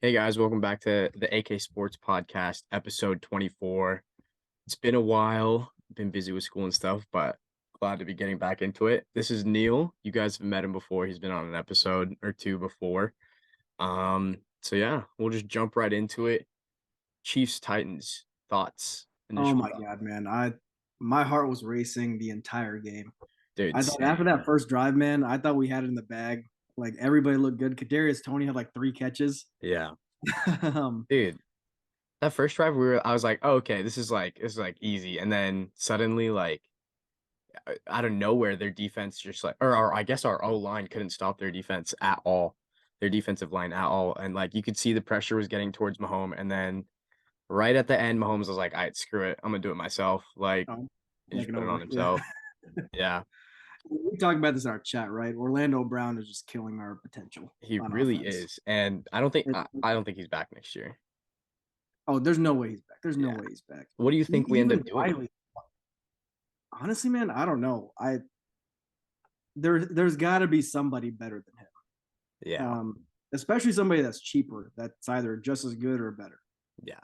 Hey guys, welcome back to the AKSports Podcast, episode 24. It's been a while, been busy with school and stuff, but glad to be getting back into it. This is Neel. You guys have met him before. He's been on an episode or two before. So yeah, we'll just jump right into it. Chiefs Titans thoughts, Oh initial my thoughts. God, man. My heart was racing the entire game. Dude, I thought after same. that first drive, man, I thought we had it in the bag. Like everybody looked good. Kadarius Toney had like three catches. Yeah. um, Dude, that first drive I was like, oh, okay, this is like easy. And then suddenly out of nowhere, their defense just or I guess our O line couldn't stop their defense at all, their defensive line at all, and like you could see the pressure was getting towards Mahomes, and then right at the end, Mahomes was like, "All right, screw it, I'm gonna do it myself," like he just taking put it on over. Yeah. himself. Yeah, We talked about this in our chat, right? Orlando Brown is just killing our potential he on really offense. is, and I don't think It- I don't think he's back next year. oh, there's no way he's back. There's no Yeah, way he's back. what do you think we end up Even doing? Wiley, honestly, man, I don't know. There's got to be somebody better than him. Yeah, Especially somebody that's cheaper, that's either just as good or better. yeah.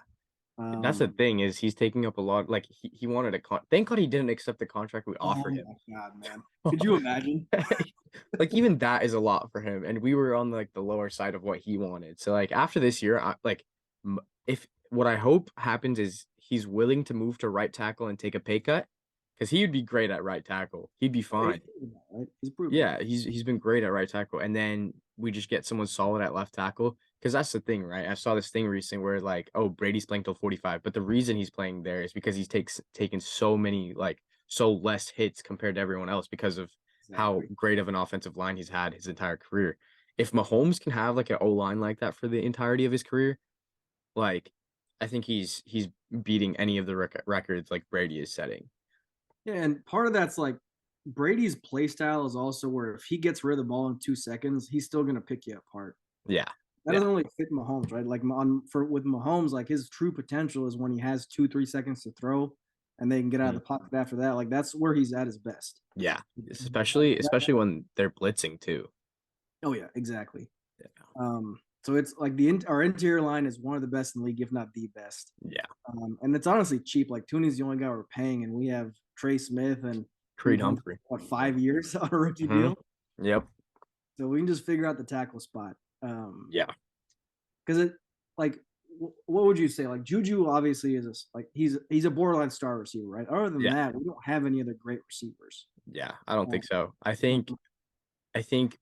That's the Um, thing is he's taking up a lot. Like he wanted thank God he didn't accept the contract we Oh offered him. my God, man. Could you imagine? Like even that is a lot for him, and we were on like the lower side of what he wanted. So like after this year, if what I hope happens is he's willing to move to right tackle and take a pay cut, because he would be great at right tackle. He'd be Yeah, he's fine. proven that, right? He's proven Yeah, that. he's been great at right tackle, and then we just get someone solid at left tackle. Because that's the thing, right? I saw this thing recently where like, oh, Brady's playing till 45, but the reason he's playing there is because he's takes taken so many so less hits compared to everyone else because of how Exactly. great of an offensive line he's had his entire career. If Mahomes can have like an O line like that for the entirety of his career, like I think he's beating any of the records like Brady is setting. Yeah, and part of that's like Brady's play style is also where if he gets rid of the ball in 2 seconds, he's still gonna pick you apart. Yeah, That yeah. doesn't really fit Mahomes, right? Like with Mahomes, like his true potential is when he has 2, 3 seconds to throw, and they can get out of Mhm. the pocket after that. Like that's where he's at his best. Yeah, Like, especially when they're blitzing too. oh yeah, exactly. Yeah. So it's like our interior line is one of the best in the league, if not the best. Yeah. And it's honestly cheap. Like Tooney's the only guy we're paying, and we have Trey Smith and Creed Creed Humphrey, Humphrey. what, 5 years on a rookie Hmm. deal. Yep. So we can just figure out the tackle spot. Yeah. Because it like, what would you say? Like Juju obviously is like he's a borderline star receiver, right? Other than Yeah. that, we don't have any other great receivers. Yeah. I don't think Um, so. I think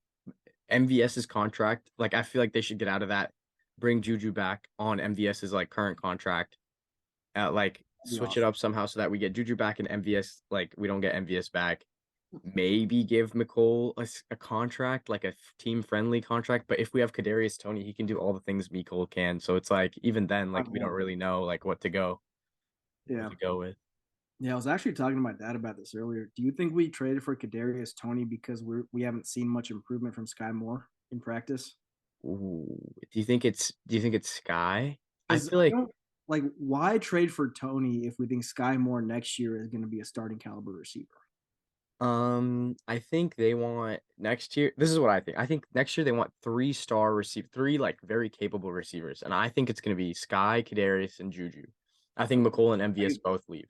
MVS's contract, like I feel like they should get out of that, bring Juju back on MVS's like current contract, like that'd be switch it awesome. up somehow so that we get Juju back and MVS, like we don't get MVS back. Maybe give McCole a contract, like a team friendly contract. But if we have Kadarius Toney, he can do all the things McCole can. So it's like even then, like we don't really know like who Yeah. to go with. Yeah, I was actually talking to my dad about this earlier. Do you think we traded for Kadarius Toney because we haven't seen much improvement from Sky Moore in practice? Ooh, do you think it's Sky? I Because feel I like don't like why trade for Tony if we think Sky Moore next year is going to be a starting caliber receiver. I think they want next year. This is what I think. I think next year they want three like very capable receivers, and I think it's gonna be Sky, Kadarius, and Juju. I think McColl and MVS both leave.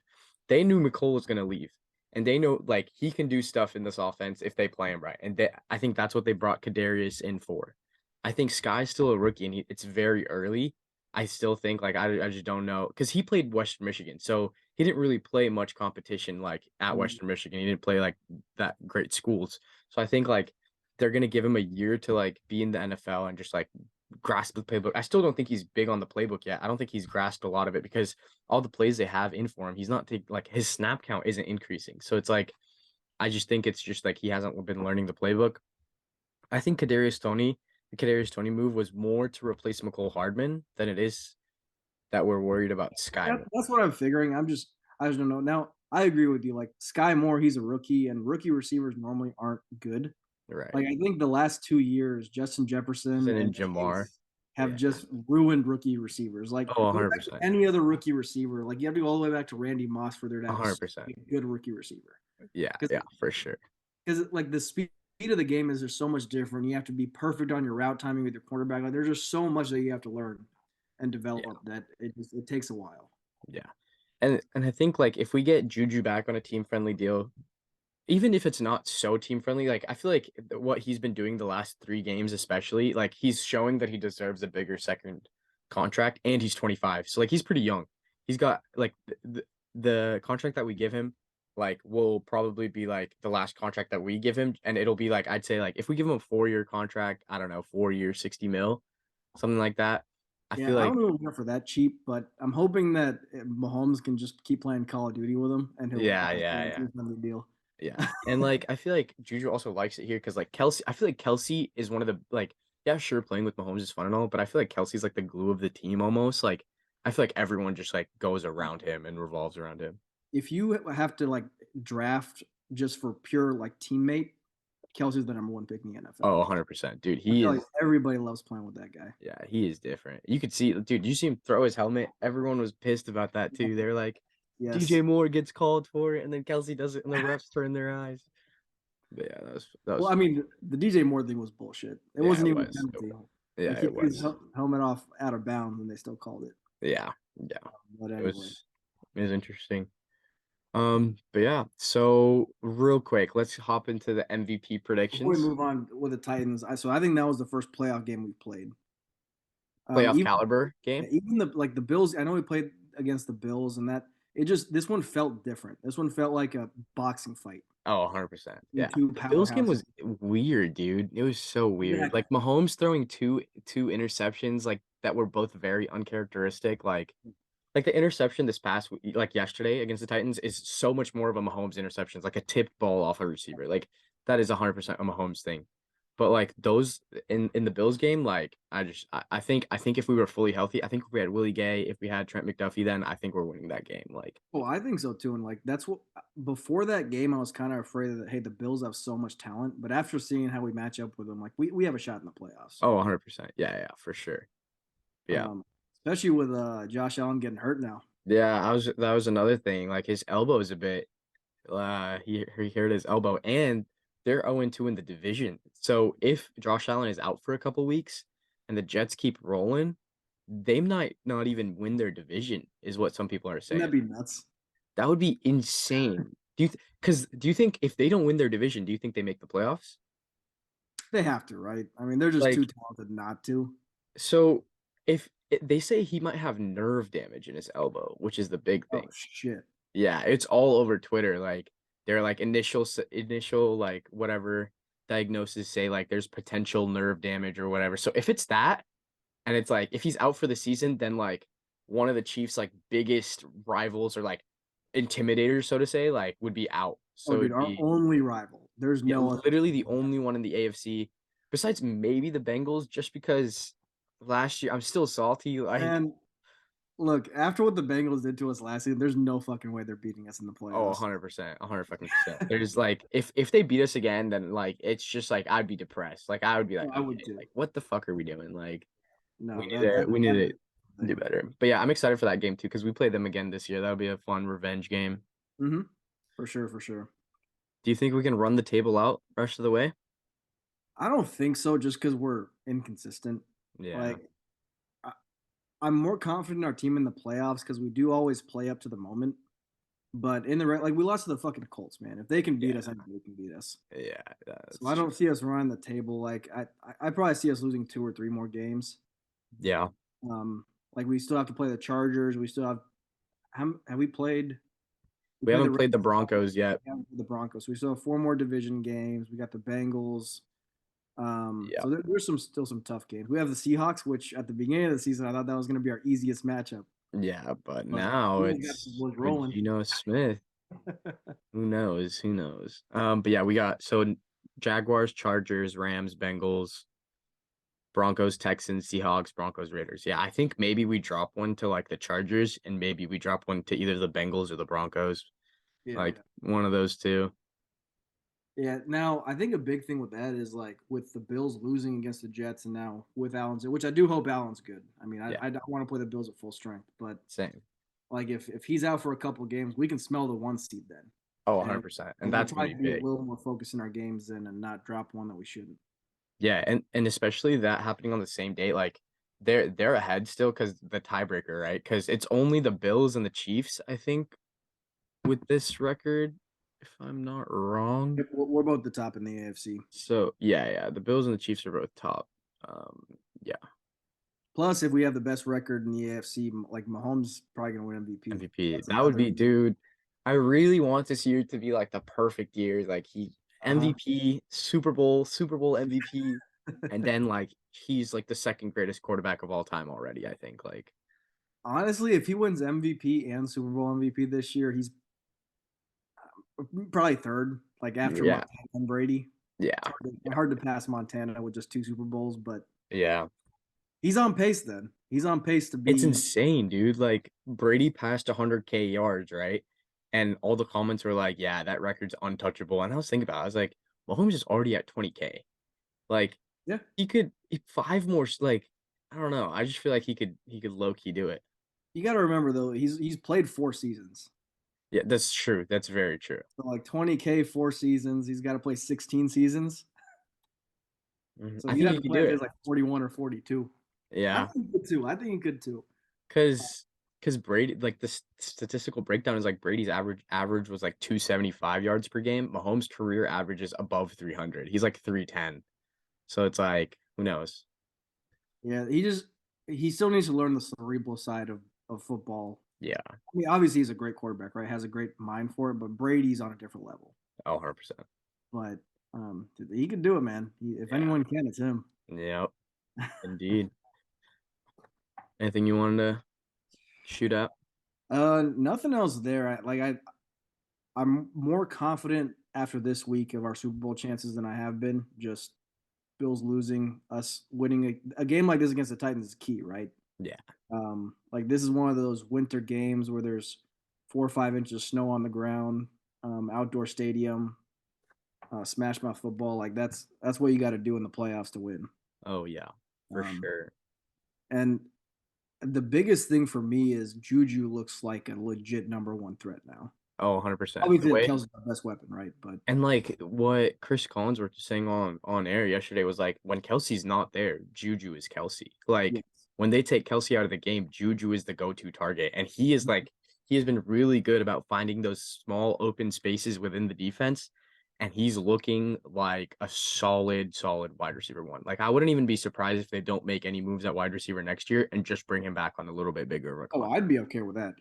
They knew McColl was gonna leave, and they know like he can do stuff in this offense if they play him right. And I think that's what they brought Kadarius in for. I think Sky's still a rookie, and it's very early. I still think like I just don't know because he played Western Michigan, so he didn't really play much competition like at Western Michigan. He didn't play like that great schools. So I think like they're gonna give him a year to like be in the NFL and just like grasp the playbook. I still don't think he's big on the playbook yet. I don't think he's grasped a lot of it because all the plays they have in for him, he's not taking like his snap count isn't increasing. So it's like I just think it's just like he hasn't been learning the playbook. I think the Kadarius Tony move was more to replace McCole Hardman than it is that we're worried about Sky Moore. That's what I'm figuring. I just don't know. Now I agree with you. Like Sky Moore, he's a rookie, and rookie receivers normally aren't good. Right. Like I think the last 2 years, Justin Jefferson Then in and Jamar. Chase have Yeah. just ruined rookie receivers. Like Oh, go back to 100%. any other rookie receiver. Like you have to go all the way back to Randy Moss for there to have 100%. a good rookie receiver. Yeah, Because yeah, for sure. like the speed speed of the game is just so much different. You have to be perfect on your route timing with your quarterback. Like there's just so much that you have to learn and Yeah, develop that it takes a while. yeah. And I think like if we get Juju back on a team friendly deal, even if it's not so team friendly, like I feel like what he's been doing the last 3 games, especially, like he's showing that he deserves a bigger second contract, and he's 25, so like he's pretty young. He's got like the contract that we give him, like will probably be like the last contract that we give him, and it'll be like I'd say like if we give him a 4-year contract, I don't know, 4 years, 60 mil, something like that. I Yeah, feel I don't like know if we're for that cheap, but I'm hoping that Mahomes can just keep playing Call of Duty with him, and he'll yeah, just yeah, get a yeah. team-friendly deal. Yeah. And like I feel like Juju also likes it here because like Kelsey, I feel like Kelsey is one of the like, yeah, sure, playing with Mahomes is fun and all, but I feel like Kelsey's like the glue of the team almost. Like I feel like everyone just like goes around him and revolves around him. If you have to like draft just for pure like teammate, Kelsey's the number one pick in the Oh, NFL. 100%. Dude, I he feel like is, everybody loves playing with that guy. yeah, he is different. You could see, dude, you see him throw his helmet. Everyone was pissed about that too. They're like, DJ Yes. Moore gets called for it, and then Kelsey does it, and the refs turn their eyes. But yeah, that was Well, I fun. mean, the DJ Moore thing was bullshit. It Yeah, wasn't it even a was. penalty. Yeah, Like he it took his was. helmet off out of bounds, and they still called it. Yeah, yeah. But It anyway, was it was interesting. But yeah, so real quick, let's hop into the MVP before we predictions. move on with the Titans, I think that was the first playoff game we played. Playoff Even caliber game. even the Bills. I know we played against the Bills, and that it just this one felt different. This one felt like a boxing fight Oh, 100%. between Yeah. two The Bills game powerhouses. was weird, dude. It was so weird. Exactly. Like Mahomes throwing two interceptions like that were both very uncharacteristic. Like the interception this past like yesterday against the Titans is so much more of a Mahomes interception. It's like a tipped ball off a receiver. Like that is 100% a Mahomes thing. But like those in the Bills game, like I think if we were fully healthy, I think if we had Willie Gay, if we had Trent McDuffie, then I think we're winning that game. Like Well, I think so too. And like that's what before that game, I was kind of afraid that hey, the Bills have so much talent. But after seeing how we match up with them, like we have a shot in the playoffs. oh 100%. Yeah, yeah, for sure. Yeah. Um, Especially with Josh Allen getting hurt now. Yeah, that was another thing. Like his elbow is a bit he hurt his elbow, and they're 0-2 in the division. So if Josh Allen is out for a couple weeks and the Jets keep rolling, they might not even win their division, is what some people are Wouldn't that saying. be nuts? That would be insane. Because do you think if they don't win their division, do you think they make the playoffs? They have to, right? I mean, they're just too Like, talented not to. so if they say he might have nerve damage in his elbow, which is the big Oh thing. shit! Yeah, it's all over Twitter. Like their like initial like whatever diagnosis say like there's potential nerve damage or whatever. So if it's that and it's like if he's out for the season, then like one of the Chiefs like biggest rivals or like intimidators, so to say, like would be out. Oh, So dude, it'd our be only rival. There's yeah, no other. literally the only one in the AFC besides maybe the Bengals, just because last year I'm still salty. Like And look, after what the Bengals did to us last season, there's no fucking way they're beating us in the oh, playoffs. 100%, 100 fucking percent. There's like if they beat us again, then like it's just like I'd be depressed. Like I would be Oh, like, I would okay, too. like what the fuck are we doing? Like No, that we need that to is the do thing. better. But yeah, I'm excited for that game too because we play them again this year. That'll be a fun revenge game. Mm-hmm. For sure, for sure. Do you think we can run the table out rest of the way? I don't think so, just because we're inconsistent. Yeah, Like I, I'm more confident in our team in the playoffs because we do always play up to the moment. But in the like we lost to the fucking Colts, man. If they can beat us, yeah, I know they can beat us. yeah. So That's I true. don't see us running the table. Like I probably see us losing 2 or 3 more games. Yeah, Um, like we still have to play the Chargers. We still have we played? We we played the haven't Ravens, played the Broncos yet. we haven't played the Broncos. So we still have 4 more division games. We got the Bengals. Yeah, So there's still some tough games. We have the Seahawks, which at the beginning of the season I thought that was going to be our easiest matchup. yeah. But But now we got the it's boys with rolling. Geno Smith. Who knows? Who knows? But yeah, we got so Jaguars, Chargers, Rams, Bengals, Broncos, Texans, Seahawks, Broncos, Raiders. Yeah, I think maybe we drop one to like the Chargers and maybe we drop one to either the Bengals or the Broncos. Yeah, Like yeah. one of those two. Yeah, now I think a big thing with that is like with the Bills losing against the Jets and now with Allen's, which I do hope Allen's good. I mean, Yeah, I don't want to play the Bills at full strength, but same. like if he's out for a couple games, we can smell the 1 seed then. Oh, and 100%. And and we'll that's gonna try be to be a big. little more focused in our games then and not drop one that we shouldn't. Yeah, and especially that happening on the same day, like they're ahead still because the tiebreaker, right? Because it's only the Bills and the Chiefs, I think, with this record, if I'm not wrong. Yep, we're both the top in the AFC. So yeah, the Bills and the Chiefs are both top. Yeah, Plus, if we have the best record in the AFC, like Mahomes, probably gonna win MVP. MVP. That's That would another. be, dude. I really want this year to be like the perfect year. Like he Uh-huh. MVP, Super Bowl MVP, and then like he's like the second greatest quarterback of all time already, I think. Like, Honestly, if he wins MVP and Super Bowl MVP this year, he's probably third, like after yeah, Montana and Brady. yeah, Hard to pass Montana with just two Super Bowls, but yeah. he's on pace then. He's on pace to It's be. insane, dude. Like Brady passed 100K yards, right? And all the comments were like, "Yeah, that record's untouchable." And I was thinking about it. I was like, Mahomes is already at 20K. Like Yeah, he could five more like I don't know. I just feel like he could low key do it. you got to remember though, he's played 4 seasons. Yeah, that's true. That's very true. So like 20K, 4 seasons. He's got to play 16 seasons. So I you'd think have he to could play do if it. there's like 41 or 42. I Yeah, think he could too. I think he could too. because Brady like the statistical breakdown is like Brady's average was like 275 yards per game. Mahomes' career average is above 300. He's like 310. So it's like who knows? Yeah, he still needs to learn the cerebral side of football. Yeah, I mean, obviously he's a great quarterback, right? Has a great mind for it, but Brady's on a different level. 100%. But he could do it, man. If Yeah. anyone can, it's him. Yep. Indeed. Anything you wanted to shoot at? Nothing else there. I'm more confident after this week of our Super Bowl chances than I have been. Just Bills losing, us winning a game like this against the Titans is key, right? Yeah. Like this is one of those winter games where there's 4 or 5 inches of snow on the ground, outdoor stadium, smash mouth football. Like that's what you got to do in the playoffs to win. Oh yeah, for Um, sure. and the biggest thing for me is Juju looks like a legit number 1 threat now. Oh, 100%. The Obviously, way Kelsey's the best weapon, right? But and like what Chris Collinsworth was saying on air yesterday was like when Kelsey's not there, Juju is Kelsey. Like yes. when they take Kelsey out of the game, Juju is the go-to target, and he is like he has been really good about finding those small open spaces within the defense, and he's looking like a solid wide receiver one. Like I wouldn't even be surprised if they don't make any moves at wide receiver next year and just bring him back on a little bit bigger of a Oh, contract. I'd be okay with that.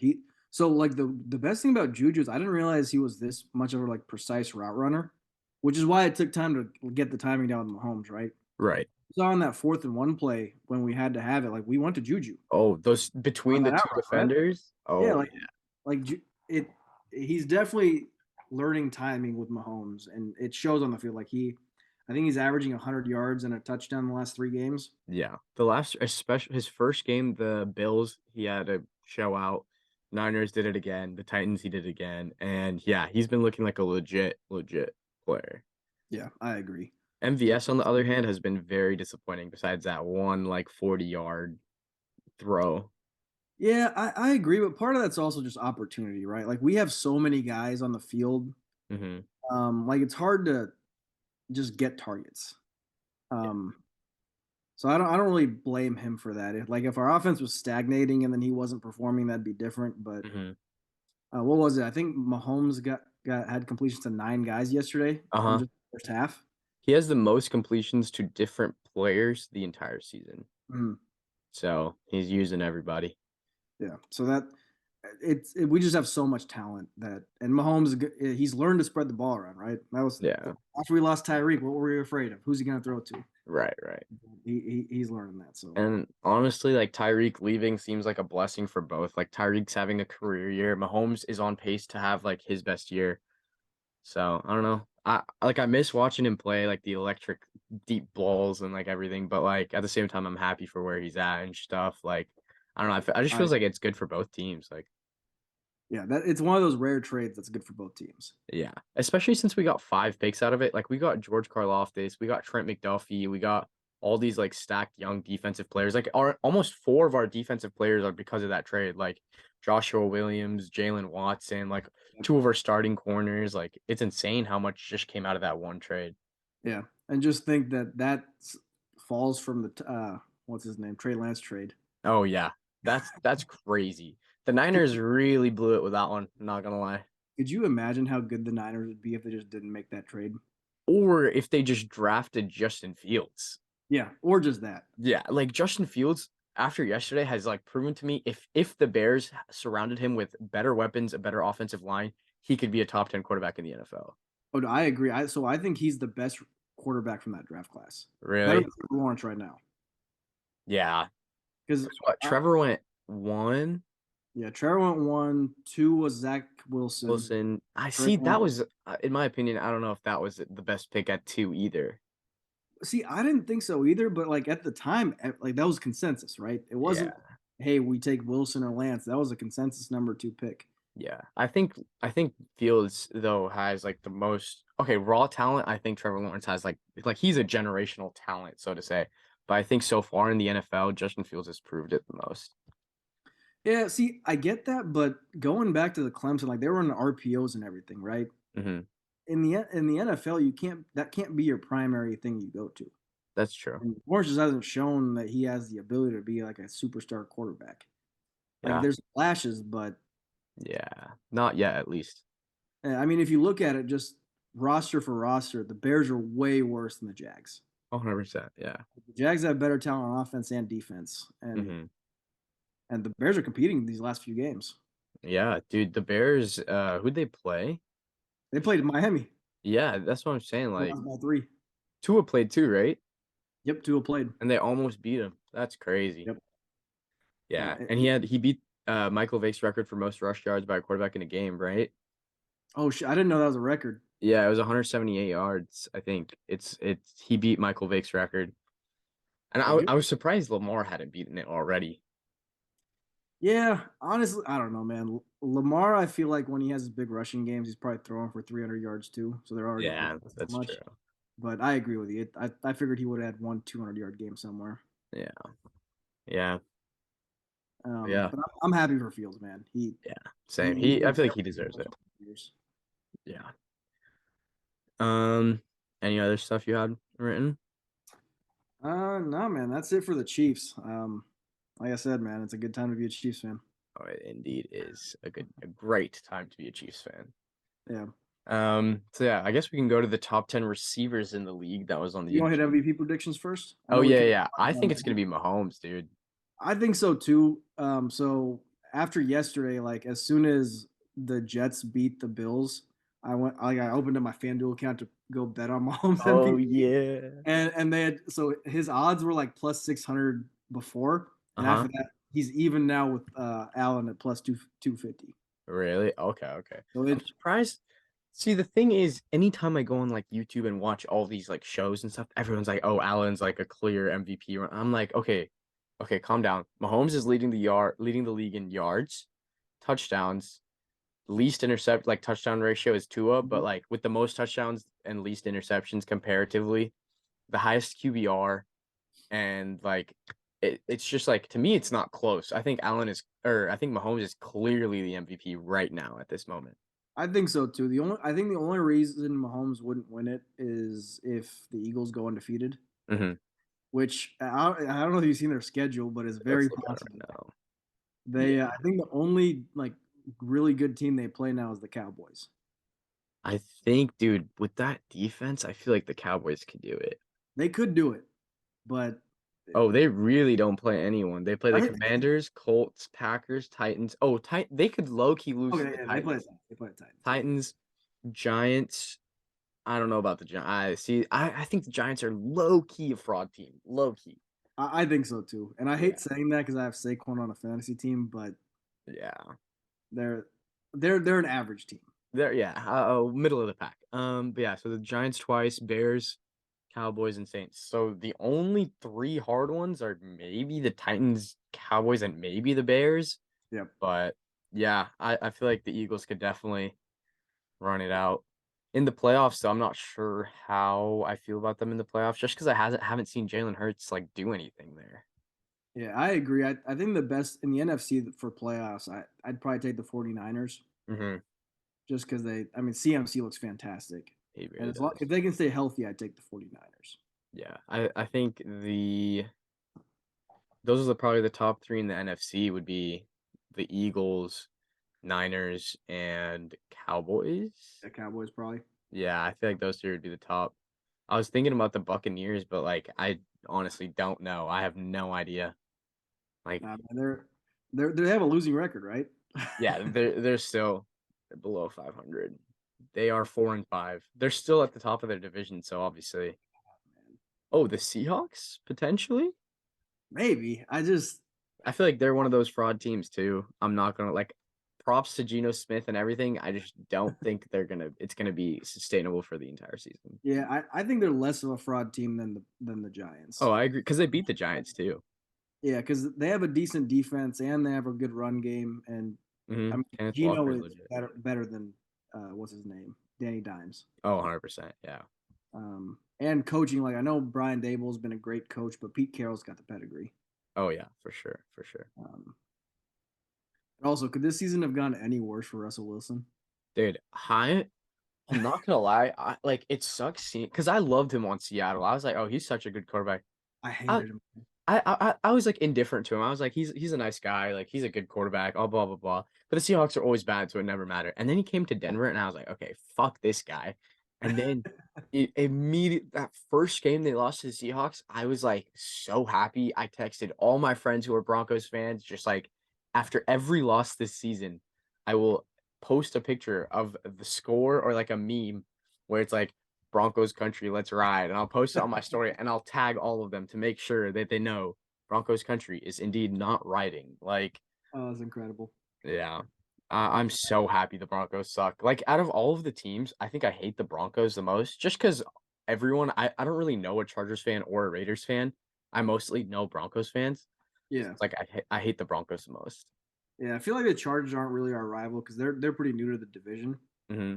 So like the best thing about Juju is I didn't realize he was this much of a like precise route runner, which is why it took time to get the timing down with Mahomes, right? Right. Saw on that 4th and 1 play when we had to have it, like we went to Juju Oh, those on between the that two out route, right? defenders. Yeah, Oh, like it. He's definitely learning timing with Mahomes, and it shows on the field. I think he's averaging 100 yards and a touchdown in the last 3 games. yeah. The last, especially his first game, the Bills, he had a show out. Niners did it again. The Titans, he did it again. And yeah, he's been looking like a legit player. Yeah, I agree. MVS, on the other hand, has been very disappointing besides that one like 40-yard throw. Yeah, I agree, but part of that's also just opportunity, right? Like we have so many guys on the field, Hmm. like it's hard to just get targets. Yeah. Um, so I don't really blame him for that. If our offense was stagnating and then he wasn't performing, that'd be different. But Hmm. what was it? I think Mahomes had completions to 9 guys yesterday in Uh-huh. just the first half. He has the most completions to different players the entire season. Mhm. So he's using everybody. Yeah, so we just have so much talent and Mahomes he's learned to spread the ball around, right? That was Yeah. after we lost Tyreek. What were we afraid of? Who's he going to throw it to? Right. He's learning that. So And honestly, like Tyreek leaving seems like a blessing for both. Like Tyreek's having a career year. Mahomes is on pace to have like his best year. So I don't know. I miss watching him play like the electric deep balls and like everything, but like at the same time I'm happy for where he's at and stuff. Like I don't know. I just I feels like it's good for both teams. Like yeah, that it's one of those rare trades that's good for both teams. yeah, especially since we got 5 picks out of it. Like we got George Karlaftis, we got Trent McDuffie, we got all these like stacked young defensive players. Like our almost 4 of our defensive players are because of that trade. Like Joshua Williams, Jalen Watson, like two of our starting corners. Like it's insane how much just came out of that one trade. Yeah, and just think that falls from the what's his name, Trey Lance trade. Oh yeah, that's crazy. The Niners really blew it with that one. I'm not gonna lie. Could you imagine how good the Niners would be if they just didn't make that trade? Or if they just drafted Justin Fields. Yeah, or just that. Yeah, like Justin Fields after yesterday has like proven to me if the Bears surrounded him with better weapons, a better offensive line, he could be a top 10 quarterback in the NFL. Oh, no, I agree. I think he's the best quarterback from that draft class. Better Really? than Trevor Lawrence right now. Yeah. Because What Trevor went one, yeah, Trevor went 1, 2 was Zach Wilson. Wilson. I Trey see that went, was in my opinion, I don't know if that was the best pick at 2 either. see, I didn't think so either, but like at the time, like that was consensus, right? It Yeah. wasn't, hey, we take Wilson or Lance. That was a consensus number 2 pick. Yeah. I think Fields though has like the most raw talent. I think Trevor Lawrence has like he's a generational talent, so to say. But I think so far in the NFL, Justin Fields has proved it the most. Yeah, see, I get that, but going back to the Clemson, like they were in RPOs and everything, right? Hmm. In the NFL, that can't be your primary thing you go to. That's true. And Lawrence just hasn't shown that he has the ability to be like a superstar quarterback. Like Yeah. there's flashes, but Yeah. Not yet, at least. I mean, if you look at it just roster for roster, the Bears are way worse than the Jags. 100%. Yeah. The Jags have better talent on offense and defense, and Hmm. the Bears are competing these last few games. Yeah, dude. The Bears, who'd they play? They played Miami. Yeah, that's what I'm saying. They Like lost by 3. Tua played too, right? Yep, Tua played. And they almost beat him. That's crazy. Yep. Yeah. And he beat Michael Vick's record for most rush yards by a quarterback in a game, right? Oh shit! I didn't know that was a record. Yeah, it was 178 yards. I think it's he beat Michael Vick's record. And Yeah, I was surprised Lamar hadn't beaten it already. yeah, honestly, I don't know, man. Lamar, I feel like when he has his big rushing games, he's probably throwing for 300 yards too. So they're already Yeah, so that's much. true. But I agree with you. I figured he would have had one 200-yard game somewhere. Yeah. Yeah. Yeah. But I'm happy for Fields, man. Yeah. Same. He's I been feel like he terrible deserves the it. last couple of years. Yeah. Um, any other stuff you had written? No, man, that's it for the Chiefs. Like I said, man, it's a good time to be a Chiefs fan. Oh, it indeed is a great time to be a Chiefs fan. Yeah. So yeah, I guess we can go to the top 10 receivers in the league that was on You the. want to hit MVP predictions first? I Oh know we yeah, can. yeah. I think it's gonna be Mahomes, dude. I think so too. So after yesterday, like as soon as the Jets beat the Bills, I opened up my FanDuel account to go bet on Mahomes Oh MVP, yeah. and they had so his odds were like plus 600 before, and Uh-huh. after that he's even now with Allen at plus 250. Really? Okay, okay. So I'm surprised. See, the thing is, anytime I go on like YouTube and watch all these like shows and stuff, everyone's like, "Oh, Allen's like a clear MVP." I'm like, "Okay, okay, calm down." Mahomes is leading the league in yards, touchdowns, least intercept like touchdown ratio is Tua, but like with the most touchdowns and least interceptions comparatively, the highest QBR, and like it's just like to me, it's not close. I think Mahomes is clearly the MVP right now at this moment. I think so too. I think the only reason Mahomes wouldn't win it is if the Eagles go undefeated, Mm-hmm. which I don't know if you've seen their schedule, but it's Let's very look at it possible. right now. They, Yeah, I think the only like really good team they play now is the Cowboys. I think, dude, with that defense, I feel like the Cowboys could do it. They could do it, but Oh, they really don't play anyone. They play the I, Commanders, Colts, Packers, Titans. Oh, they could low key lose to okay, the yeah, Titans. they play the Titans. Titans, Giants. I don't know about the Giants. I see. I think the Giants are low key a fraud team. Low key. I think so too, and I Yeah. hate saying that because I have Saquon on a fantasy team, but Yeah. they're they're an average team. Yeah. Middle of the pack. But yeah. So the Giants twice, Bears, Cowboys, and Saints. So the only three hard ones are maybe the Titans, Cowboys, and maybe the Bears. Yep. But yeah, I feel like the Eagles could definitely run it out. In the playoffs, though, I'm not sure how I feel about them in the playoffs, just because I haven't seen Jalen Hurts like do anything there. Yeah, I agree. I think the best in the NFC for playoffs, I'd probably take the 49ers Mm-hmm. just because CMC looks fantastic. He And really as long does. if they can stay healthy, I'd take the 49ers. Yeah, I think those are probably the top three in the NFC would be the Eagles, Niners, and Cowboys. The Cowboys probably. Yeah, I feel like those three would be the top. I was thinking about the Buccaneers, but like I honestly don't know. I have no idea. Like, Man, they have a losing record, right? yeah, they're still below 500. They are 4-5. They're still at the top of their division, so obviously. Oh, the Seahawks potentially? Maybe. I feel like they're one of those fraud teams too. I'm not gonna like props to Geno Smith and everything. I just don't think it's gonna be sustainable for the entire season. Yeah, I think they're less of a fraud team than the Oh, Giants. I agree because they beat the Giants too. Yeah, because they have a decent defense and they have a good run game, and I mean Kenneth Gino Walker is is legit. better than what's his name, Danny Dimes. Oh, 100%. Yeah. And coaching, like I know Brian Dable's been a great coach, but Pete Carroll's got the pedigree. Oh yeah, for sure, for sure. Also, could this season have gone any worse for Russell Wilson? Dude, I'm not gonna lie. Like it sucks seeing because I loved him on Seattle. I was like, oh, he's such a good quarterback. I I hated him. I was like indifferent to him. I was like, he's a nice guy. Like he's a good quarterback. All blah blah blah. But the Seahawks are always bad, so it never mattered. And then he came to Denver, and I was like, okay, fuck this guy. And then immediate that first game they lost to the Seahawks, I was like so happy. I texted all my friends who are Broncos fans, just like after every loss this season, I will post a picture of the score or like a meme where it's like Broncos country, let's ride. And I'll post it on my story and I'll tag all of them to make sure that they know Broncos country is indeed not riding. Like, Oh, that's incredible. yeah, I'm so happy the Broncos suck. Like, out of all of the teams, I think I hate the Broncos the most just because I don't really know a Chargers fan or a Raiders fan. I mostly know Broncos fans. Yeah, It's like, I hate the Broncos the most. yeah. I feel like the Chargers aren't really our rival because they're pretty new to the division. Hmm.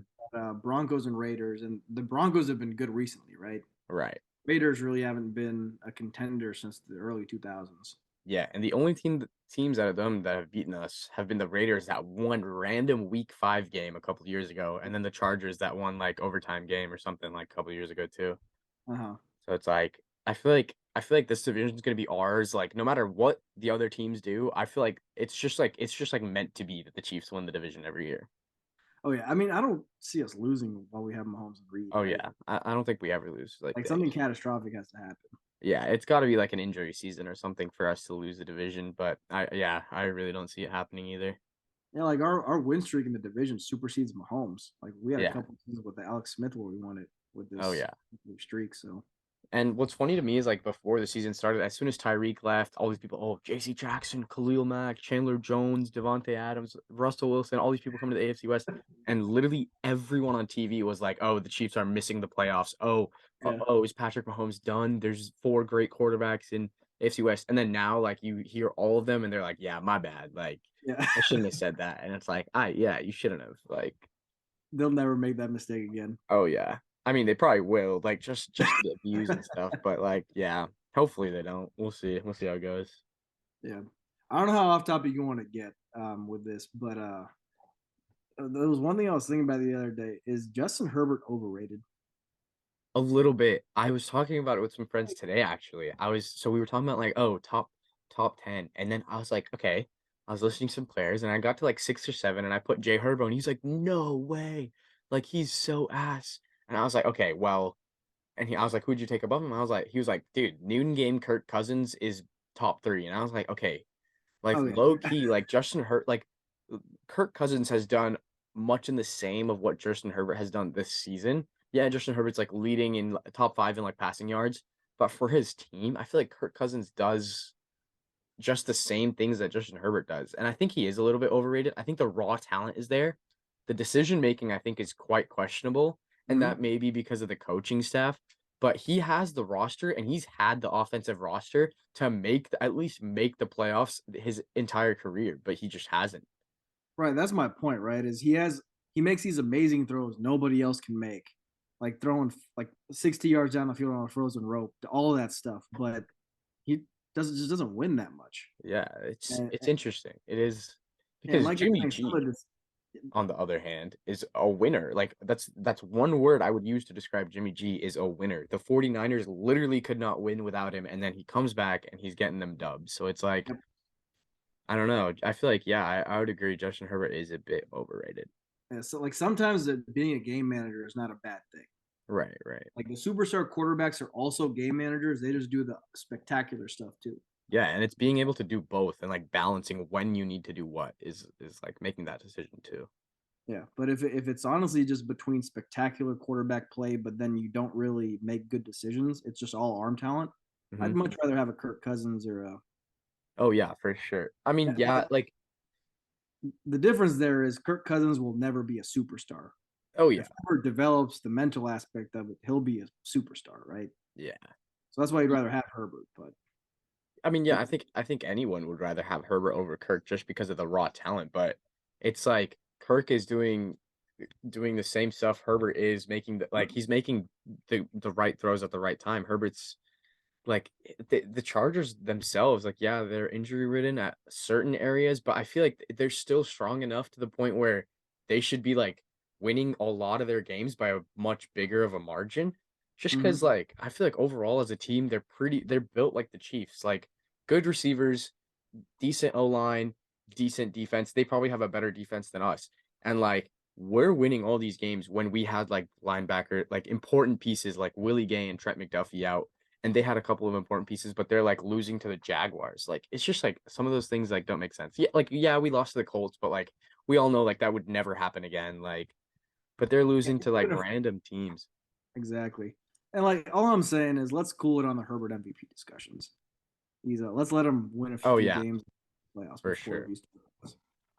Broncos and Raiders, and the Broncos have been good recently, right? Right. Raiders really haven't been a contender since the early 2000s. Yeah, and the only teams out of them that have beaten us have been the Raiders that won random week 5 game a couple of years ago, and then the Chargers that won like overtime game or something like a couple of years ago too. Uh huh. So it's like I feel like this division is gonna be ours. Like no matter what the other teams do, I feel like it's just like meant to be that the Chiefs win the division every year. Oh yeah. I mean, I don't see us losing while we have Mahomes and Reed, Oh right? yeah, I don't think we ever lose like Like big. something catastrophic has to happen. Yeah, it's got to be like an injury season or something for us to lose the division. But I really don't see it happening either. Yeah, like our win streak in the division supersedes Mahomes. Like we had a Yeah. couple seasons with the Alex Smith where we won it with Oh this yeah. streak. So And what's funny to me is like before the season started, as soon as Tyreek left, all these people, oh, JC Jackson, Khalil Mack, Chandler Jones, Devontae Adams, Russell Wilson, all these people coming to the AFC West. And literally everyone on TV was like, oh, the Chiefs are missing the playoffs. yeah, Is Patrick Mahomes done? There's 4 great quarterbacks in AFC West. And then now, like, you hear all of them and they're like, yeah, my bad. Like, yeah. I shouldn't have said that. And it's like, yeah, you shouldn't have. Like, They'll never make that mistake again. oh yeah. I mean, they probably will, like just to get views and stuff, but like, yeah, hopefully they don't. We'll see. We'll see how it goes. Yeah. I don't know how off topic you want to get with this, but there was one thing I was thinking about the other day. Is Justin Herbert overrated? A little bit. I was talking about it with some friends today, actually. We were talking about like, oh, top 10. And then I was like, okay. I was listening to some players and I got to like 6 or 7 and I put Jay Herbo and he's like, no way. Like he's so ass. And I was like, okay, well, I was like, who'd you take above him? He was like, dude, Newton game Kirk Cousins is top 3. And I was like, okay, like Oh low yeah. key, like Kirk Cousins has done much in the same of what Justin Herbert has done this season. Yeah, Justin Herbert's like leading in top 5 in like passing yards, but for his team, I feel like Kirk Cousins does just the same things that Justin Herbert does. And I think he is a little bit overrated. I think the raw talent is there. The decision making, I think, is quite questionable. And Mm-hmm. that may be because of the coaching staff. But he has the roster and he's had the offensive roster to at least make the playoffs his entire career, but he just hasn't. Right. That's my point. Right. Is he makes these amazing throws nobody else can make, like throwing like 60 yards down the field on a frozen rope, all of that stuff. But he just doesn't win that much. Yeah, And, it's interesting. It is and because like you're Jimmy saying, some G, of this, on the other hand, is a winner. Like that's one word I would use to describe Jimmy G is a winner. The 49ers literally could not win without him, and then he comes back and he's getting them dubs. So it's like I don't know. I feel like yeah, I would agree. Justin Herbert is a bit overrated. yeah, so like sometimes being a game manager is not a bad thing. Right, right. Like the superstar quarterbacks are also game managers. They just do the spectacular stuff too. Yeah, and it's being able to do both and like balancing when you need to do what is like making that decision too. Yeah, but if it's honestly just between spectacular quarterback play, but then you don't really make good decisions, it's just all arm talent. I'd Hmm. much rather have a Kirk Cousins or a. Oh yeah, for sure. I mean, yeah, like The difference there is Kirk Cousins will never be a superstar. oh yeah, If Herbert develops the mental aspect of it, he'll be a superstar, right? yeah. So that's why you'd rather have Herbert. But I mean, yeah, I think anyone would rather have Herbert over Kirk just because of the raw talent, but it's like Kirk is doing the same stuff Herbert is making like he's making the right throws at the right time. Herbert's like the Chargers themselves, like yeah, they're injury ridden at certain areas, but I feel like they're still strong enough to the point where they should be like winning a lot of their games by a much bigger of a margin. Just because mm-hmm. like I feel like overall as a team, they're built like the Chiefs, like good receivers, decent O line, decent defense. They probably have a better defense than us. And like we're winning all these games when we had like linebacker, like important pieces like Willie Gay and Trent McDuffie out. And they had a couple of important pieces, but they're like losing to the Jaguars. Like it's just like some of those things like don't make sense. Yeah, like yeah, we lost to the Colts, but like we all know like that would never happen again. Like, but they're losing to like random teams. Exactly. And like all I'm saying is let's cool it on the Herbert MVP discussions. Let's let him win a Oh few yeah, games playoffs for before sure. we start.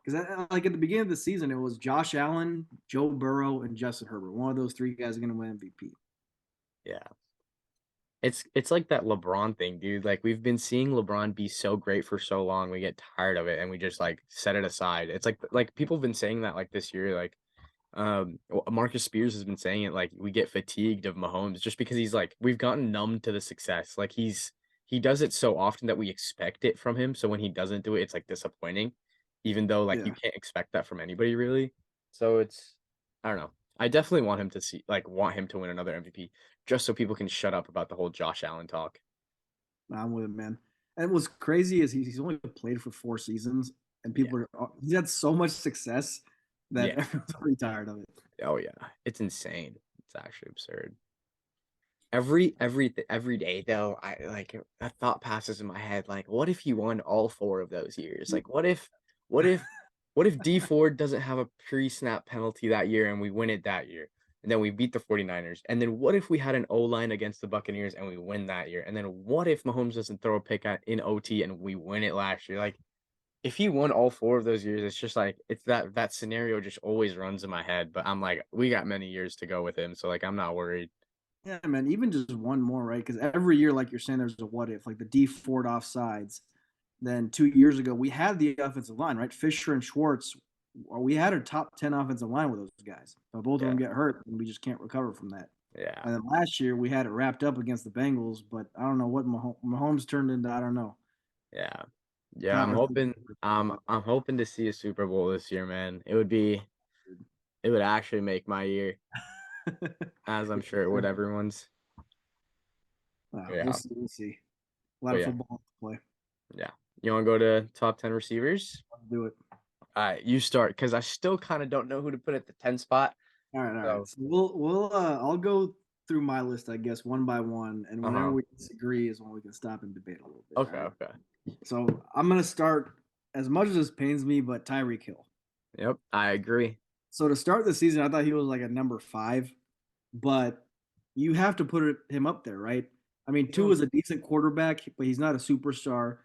Because like at the beginning of the season, it was Josh Allen, Joe Burrow, and Justin Herbert. One of those three guys are going to win MVP. Yeah. It's like that LeBron thing, dude. Like we've been seeing LeBron be so great for so long, we get tired of it and we just like set it aside. It's like people have been saying that like this year, like Marcus Spears has been saying it like we get fatigued of Mahomes just because he's like we've gotten numb to the success. Like he does it so often that we expect it from him. So when he doesn't do it, it's like disappointing, even though like you Yeah. can't expect that from anybody really. So it's I don't know. I definitely want him to see like want him to win another MVP just so people can shut up about the whole Josh Allen talk. I'm with it, man. And what's crazy is he's only played for 4 seasons, and Yeah. he's had so much success that Yeah. everyone's pretty tired of it. Oh yeah. It's insane. It's actually absurd. Every day though, I like a thought passes in my head like what if he won all four of those years? Like what if what if D Ford doesn't have a pre-snap penalty that year and we win it that year? And then we beat the 49ers. And then what if we had an O-line against the Buccaneers and we win that year? And then what if Mahomes doesn't throw a pick in OT and we win it last year? Like if he won all four of those years, it's just like it's that scenario just always runs in my head. But I'm like, we got many years to go with him, so like I'm not worried. Yeah, man. Even just one more, right? Because every year, like you're saying, there's a what if, like the D Ford offsides. Then 2 years ago, we had the offensive line, right? Fisher and Schwartz. We had a top 10 offensive line with those guys, but both of Yeah, them get hurt, and we just can't recover from that. yeah, And then last year, we had it wrapped up against the Bengals, but I don't know what Mahomes turned into. I don't know. yeah, yeah. Kind of think. I'm hoping to see a Super Bowl this year, man. It would actually make my year, as I'm sure it would everyone's. We'll Yeah, see. We'll see. A lot but of yeah, football to play. yeah. You want to go to top 10 receivers? Let's do it. All right, you start because I still kind of don't know who to put at the 10 spot. All right, all right. So, So I'll go through my list, I guess, one by one, and whenever uh-huh. we disagree is when we can stop and debate a little bit. All Okay, right. okay. So I'm gonna start as much as this pains me, but Tyreek Hill. Yep, I agree. So to start the season, I thought he was like a number 5, but you have to put him up there, right? I mean, He's two on is a decent quarterback, but he's not a superstar.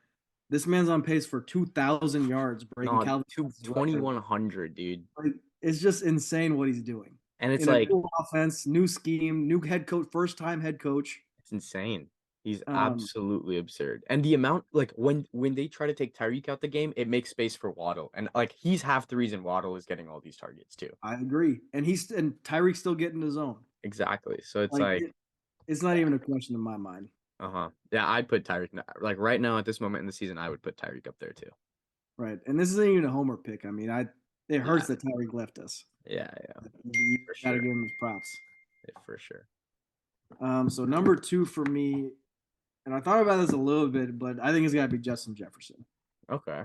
This man's on pace for 2,000 yards, breaking no, Calvin two Johnson's twenty record. one hundred, dude. Like, it's just insane what he's doing And it's in a like new offense, new scheme, new head coach, first time head coach. it's insane. He's Um, absolutely absurd. And the amount like when they try to take Tyreek out the game, it makes space for Waddle. And like he's half the reason Waddle is getting all these targets too. I agree, and Tyreek's still getting his own. Exactly. So it's Like like it's not even a question in my mind. Yeah, I'd put Tyreek. Like right now at this moment in the season, I would put Tyreek up there too. Right. And this isn't even a homer pick. I mean, it Yeah, hurts that Tyreek left us. yeah, You for got to sure. give him his props. Yeah, for sure. So number 2 for me, and I thought about this a little bit, but I think it's got to be Justin Jefferson. Okay.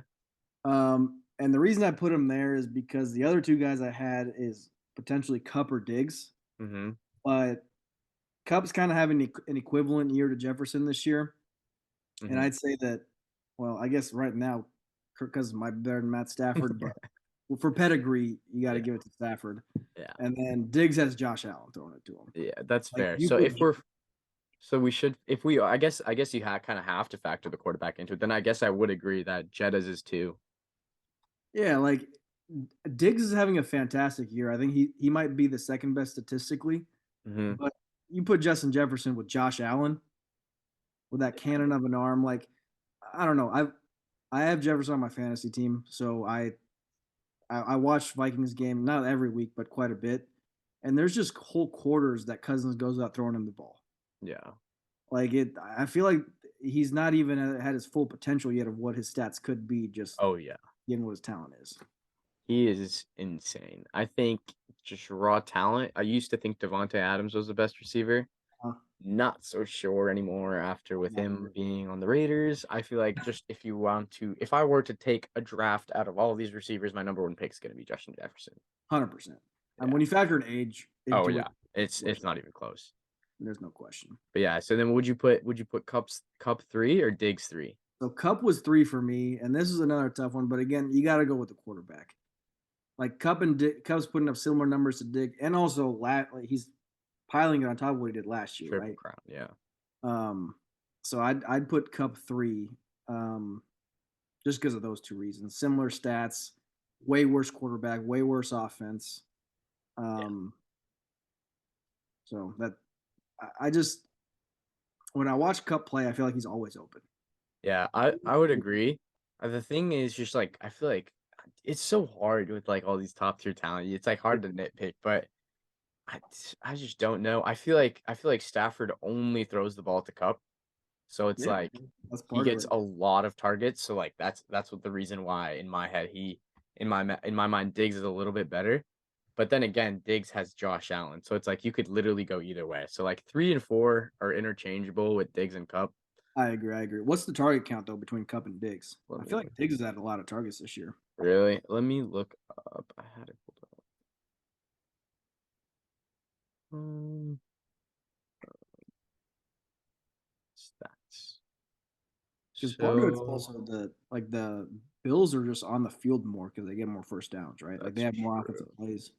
And the reason I put him there is because the other two guys I had is potentially Cup or Diggs, Mm-hmm. but Cup's kind of having an equivalent year to Jefferson this year, and Mm-hmm. I'd say that, well, I guess right now Kirk Cousins might be better than Matt Stafford, but for pedigree, you got to Yeah. give it to Stafford, Yeah. and then Diggs has Josh Allen throwing it to him. Yeah. That's Like fair. you So put, we should, if we, I guess you kind of have to factor the quarterback into it. Then I guess I would agree that Jettas is too. yeah, like Diggs is having a fantastic year. I think he might be the second best statistically, Mm-hmm. but you put Justin Jefferson with Josh Allen with that cannon of an arm. Like, I don't know. I have Jefferson on my fantasy team, so I watch Vikings game not every week, but quite a bit. And there's just whole quarters that Cousins goes out throwing him the ball. Yeah. Like it, I feel like he's not even had his full potential yet of what his stats could be, just Oh yeah. given what his talent is. He is insane. I think just raw talent. I used to think Devonte Adams was the best receiver. Uh, Not so sure anymore after with him being on the Raiders. I feel like just if I were to take a draft out of all of these receivers, my number one pick is going to be Justin Jefferson. 100%. And Yeah. when you factor in age Oh into it, yeah. It's not even close. there's no question. But yeah. So then, would you put Cup 3 or Diggs 3? So Cup was 3 for me, and this is another tough one. But again, you got to go with the quarterback. Like Cup's putting up similar numbers to Dick, and also like he's piling it on top of what he did last year, Triple right? crown. Yeah. Um, so I'd put Cup 3, just because of those two reasons. Similar stats, way worse quarterback, way worse offense. Yeah. Um, so that I just when I watch Cup play, I feel like he's always open. Yeah. I would agree. The thing is just like I feel like it's so hard with like all these top tier talent. It's like hard to nitpick, but I I just don't know. I feel like Stafford only throws the ball to Cup, so it's Yeah, like that's he part of gets it. a lot of targets. So like that's what the reason why in my head in my mind Diggs is a little bit better. But then again, Diggs has Josh Allen, so it's like you could literally go either way. So like 3 and 4 are interchangeable with Diggs and Cup. I agree. I agree. What's the target count though between Cup and Diggs? Let I me feel like Diggs has had a lot of targets this year. really let me look up. I had it pulled up. Um, Stats. Because part of it's So also the Bills are just on the field more because they get more first downs, right? Like they that's have more true. offensive plays.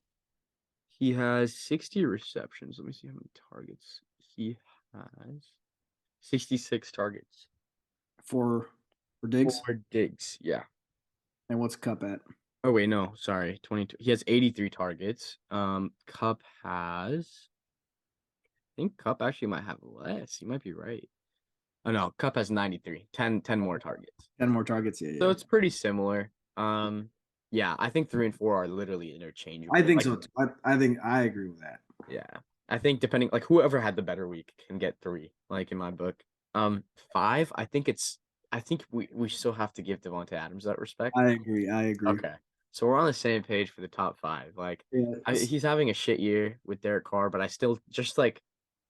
He has 60 receptions. Let me see how many targets he has. 66 targets For Diggs. for Diggs. Yeah. And what's Cup at? Oh wait, no, sorry. 22. He has 83 targets. Cup has I think Cup actually might have less. You might be right. Oh no, Cup has 93. 10 more targets. 10 more targets. Yeah, So yeah. it's pretty similar. Yeah, I think 3 and 4 are literally I interchangeable. think Like, so too. I think I agree with that. yeah. I think depending like whoever had the better week can get 3, like in my book. 5, I think we still have to give Devonte Adams that respect. I agree. I agree. Okay. So we're on the same page for the top 5. Like Yeah. he's having a shit year with Derek Carr, but I still just like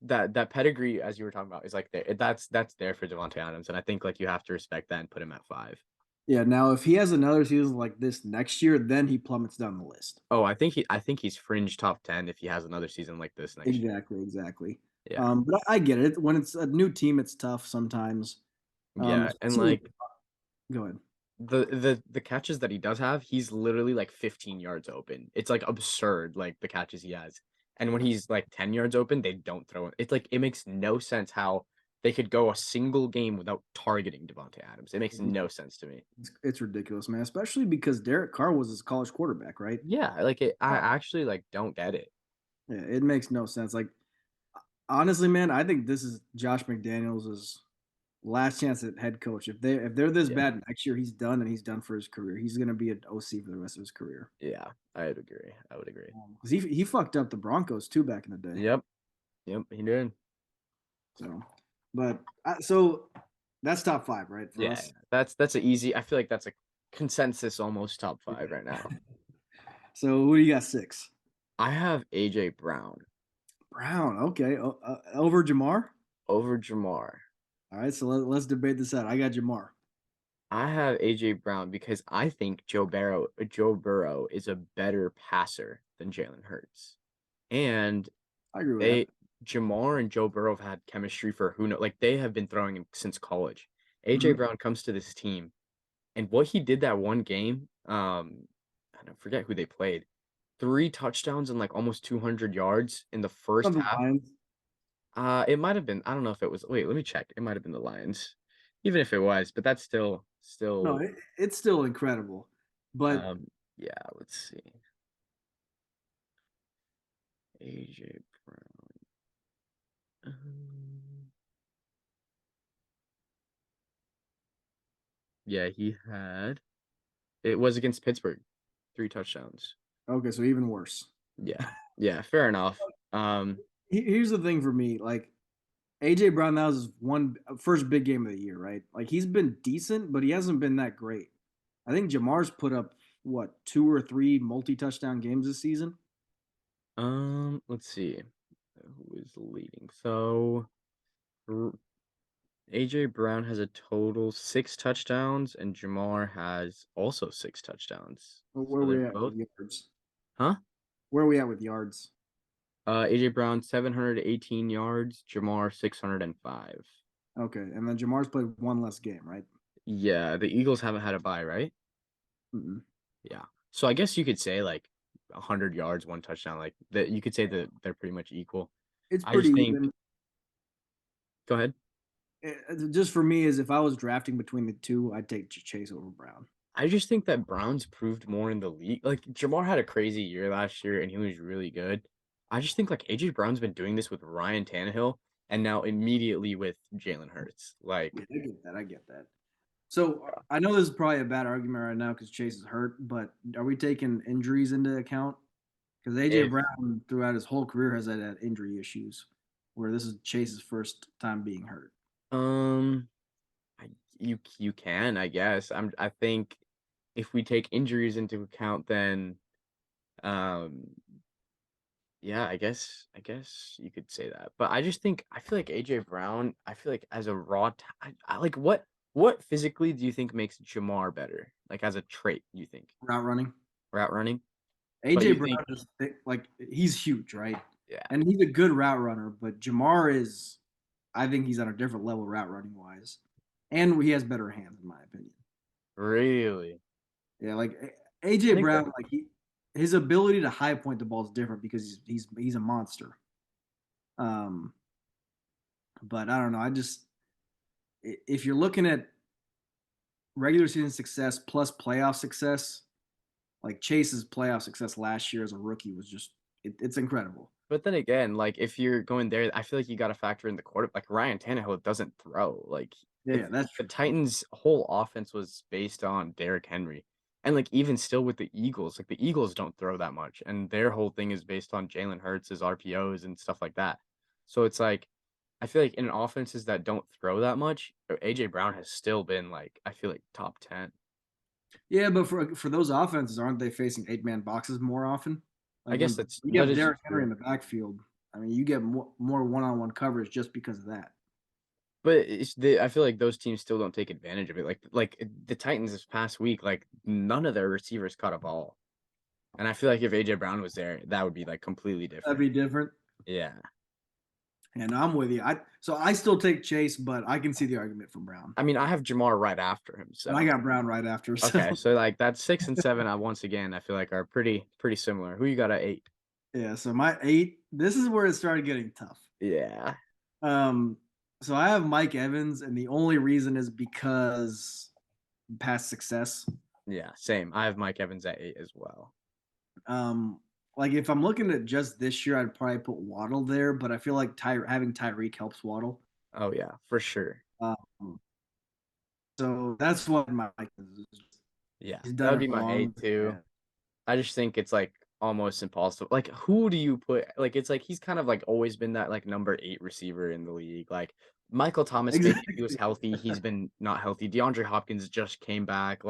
that pedigree as you were talking about is like there. That's there for Devonte Adams, and I think like you have to respect that and put him at 5. Yeah. Now, if he has another season like this next year, then he plummets down the list. Oh, I think he's fringe top 10 if he has another season like this next year. Exactly. Exactly. Yeah. But I get it. When it's a new team, it's tough sometimes. Yeah, and Especially like go ahead. the catches that he does have, he's literally like 15 yards open. It's like absurd, like the catches he has. And when he's like 10 yards open, they don't throw it. It's like it makes no sense how they could go a single game without targeting Devonte Adams. It makes no sense to me. It's ridiculous, man. Especially because Derek Carr was his college quarterback, right? Yeah, like I actually like don't get it. Yeah, it makes no sense. Like honestly, man, I think this is Josh McDaniels' last chance at head coach. If they're this Yeah. bad next year, he's done and he's done for his career. He's gonna be an OC for the rest of his career. Yeah, I would agree. I would agree. Because he fucked up the Broncos too back in the day. Yep. Yep, he did. So But so that's top five, right, for Yeah, us? that's an easy. I feel like that's a consensus almost top Yeah. five right now. So who do you got six? I have AJ Brown Brown. Okay, over Jamar. over Jamar. All right, so let's debate this out. I got Jamar. I have AJ Brown because I think Joe Burrow is a better passer than Jalen Hurts. And I agree with that. they Jamar and Joe Burrow have had chemistry for who know like they have been throwing him since college. AJ Mhm. Brown comes to this team and what he did that one game, I don't forget who they played. Three touchdowns and like almost 200 yards in the One first of the half. Lions. It might have been. I don't know if it was. Wait, let me check. It might have been the Lions, even if it was. But that's No, still. it's still incredible, but Yeah. Let's see. AJ Brown. Yeah, he had. It was against Pittsburgh. Three touchdowns. okay, so even worse. Yeah. Yeah. Fair enough. Um. Here's the thing for me, like AJ Brown, that was his first big game of the year, right? Like he's been decent, but he hasn't been that great. I think Jamar's put up what two or three multi-touchdown games this season. Let's see. Who is leading? So AJ Brown has a total 6 touchdowns, and Jamar has also 6 touchdowns. Where So are they're we at with both, yards? huh? Where are we at with yards? AJ Brown 718 yards, Jamar 605. Okay, and then Jamar's played one less game, right? Yeah, the Eagles haven't had a bye, right? Mm-mm. Yeah. So I guess you could say like 100 yards, 1 touchdown, like that. You could say that they're pretty much equal. It's I pretty just think. even. Go ahead. Just for me, is if I was drafting between the two, I'd take Chase over Brown. I just think that Brown's proved more in the league. Like Jamar had a crazy year last year and he was really good. I just think like AJ Brown's been doing this with Ryan Tannehill and now immediately with Jalen Hurts. Yeah, Like, I get that. I get that. So I know this is probably a bad argument right now because Chase is hurt, but are we taking injuries into account? Because AJ if Brown throughout his whole career has had injury issues, where this is Chase's first time being hurt. um you can, I guess. I think if we take injuries into account then um yeah, I guess you could say that. But I just think I feel like AJ Brown, I feel like as a I like what physically do you think makes Jamar better? Like as a trait, you think? Route running. Route running? But AJ you Brown think just like he's huge, right? yeah, And he's a good route runner, but Jamar is, I think he's on a different level route running wise, and he has better hands in my opinion. really? Yeah, like I AJ think that Brown, like his ability to high point the ball is different because he's a monster. Um, but I don't know. I just if you're looking at regular season success plus playoff success, like Chase's playoff success last year as a rookie was just it's incredible. but then again, like if you're going there, I feel like you got to factor in the quarter. Like Ryan Tannehill doesn't throw. Like Yeah, it's yeah, that's the true. Titans' whole offense was based on Derrick Henry, and like even still with the Eagles, like the Eagles don't throw that much, and their whole thing is based on Jalen Hurts' RPOs and stuff like that. So it's like I feel like in offenses that don't throw that much, AJ Brown has still been like I feel like top 10. Yeah, but for those offenses, aren't they facing 8-man boxes more often? I Like guess when that's you that have is Derrick Henry in true. the backfield, I mean, you get more one-on-one coverage just because of that. But I feel like those teams still don't take advantage of it. Like the Titans this past week, like none of their receivers caught a ball, and I feel like if AJ Brown was there, that would be like completely That'd different. be different. Yeah. And I'm with you. I still take Chase, but I can see the argument for Brown. I mean, I have Jamar right after him, And I so got Brown right after. So okay. So like that's 6 and 7. I once again I feel like are pretty similar. Who you got at 8? yeah, so my eight, this is where it started getting tough. Yeah. Um, so I have Mike Evans, and the only reason is because past success. Yeah. Same. I have Mike Evans at 8 as well. Um, like if I'm looking at just this year, I'd probably put Waddle there, but I feel like having Tyreek helps Waddle. Oh yeah, for sure. Um, so that's what my Mike is. Yeah, He's that done would it be for my long. 8 too. Yeah. I just think it's like almost impossible. Like, who do you put? Like, it's like he's kind of like always been that like number 8 receiver in the league. Like, Michael Thomas, maybe if he was Exactly. healthy, he's been not healthy. DeAndre Hopkins just came back.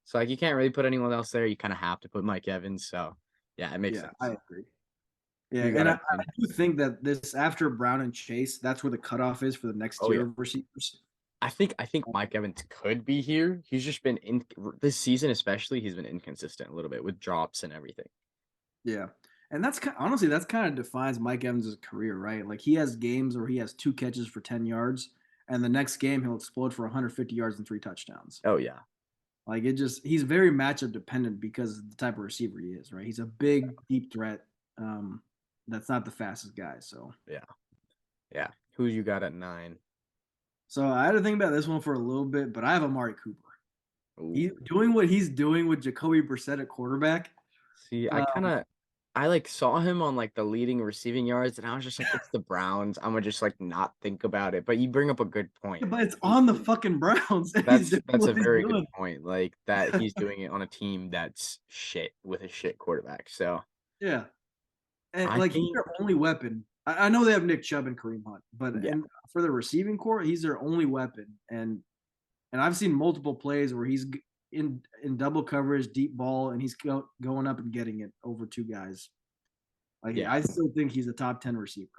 So you can't really put anyone else there. You kind of have to put Mike Evans. So yeah, it makes Yeah, I sense. agree. Who Yeah, you got and I at 10? do think that this after Brown and Chase, that's where the cutoff is for the next Oh tier yeah. of receivers. I think Mike Evans could be here. He's just been in this season, especially. He's been inconsistent a little bit with drops and everything. Yeah. And honestly, that's kind of defines Mike Evans' career, right? Like he has games where he has 2 catches for 10 yards, and the next game he'll explode for 150 yards and 3 touchdowns. Oh yeah, Like he's very matchup dependent because of the type of receiver he is, right? He's a big, deep threat. Um, that's not the fastest guy. yeah, yeah. Who you got at 9? So I had to think about this one for a little bit, but I have Amari Cooper. He Ooh. doing what he's doing with Jacoby Brissett at quarterback. See, Uh, I like saw him on like the leading receiving yards, and I was just like, it's the Browns. I'm gonna just like not think about it. But you bring up a good point. but it's on the fucking Browns, and he's doing That's a what he's very good doing. point. Like that he's doing it on a team that's shit with a shit quarterback. So Yeah. And I like he's think, their only weapon. I know they have Nick Chubb and Kareem Hunt, but yeah, and for the receiving core, he's their only weapon. And I've seen multiple plays where he's in double coverage, deep ball, and he's going up and getting it over 2 guys. Like yeah, I still think he's a top 10 receiver.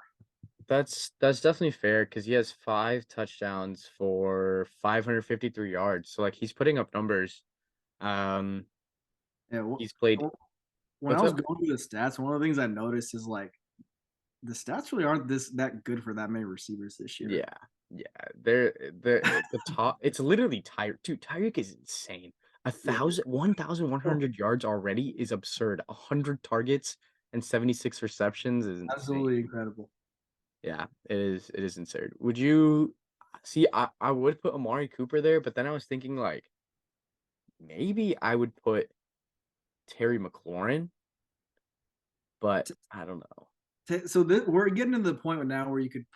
that's definitely fair because he has 5 touchdowns for 553 yards. So like he's putting up numbers. Um, Yeah. he's played. When I What's was up? going through the stats, one of the things I noticed is like the stats really aren't that good for that many receivers this year. Yeah, yeah. They're the top. It's literally Tyreek. Dude, Tyreek is insane. Yeah. 1,100 yards already is absurd. 100 targets and 76 receptions is insane. Absolutely incredible. Yeah, it is. It is insane. Would you see? I would put Amari Cooper there, but then I was thinking like maybe I would put Terry McLaurin, but I don't know. So we're getting to the point now where you could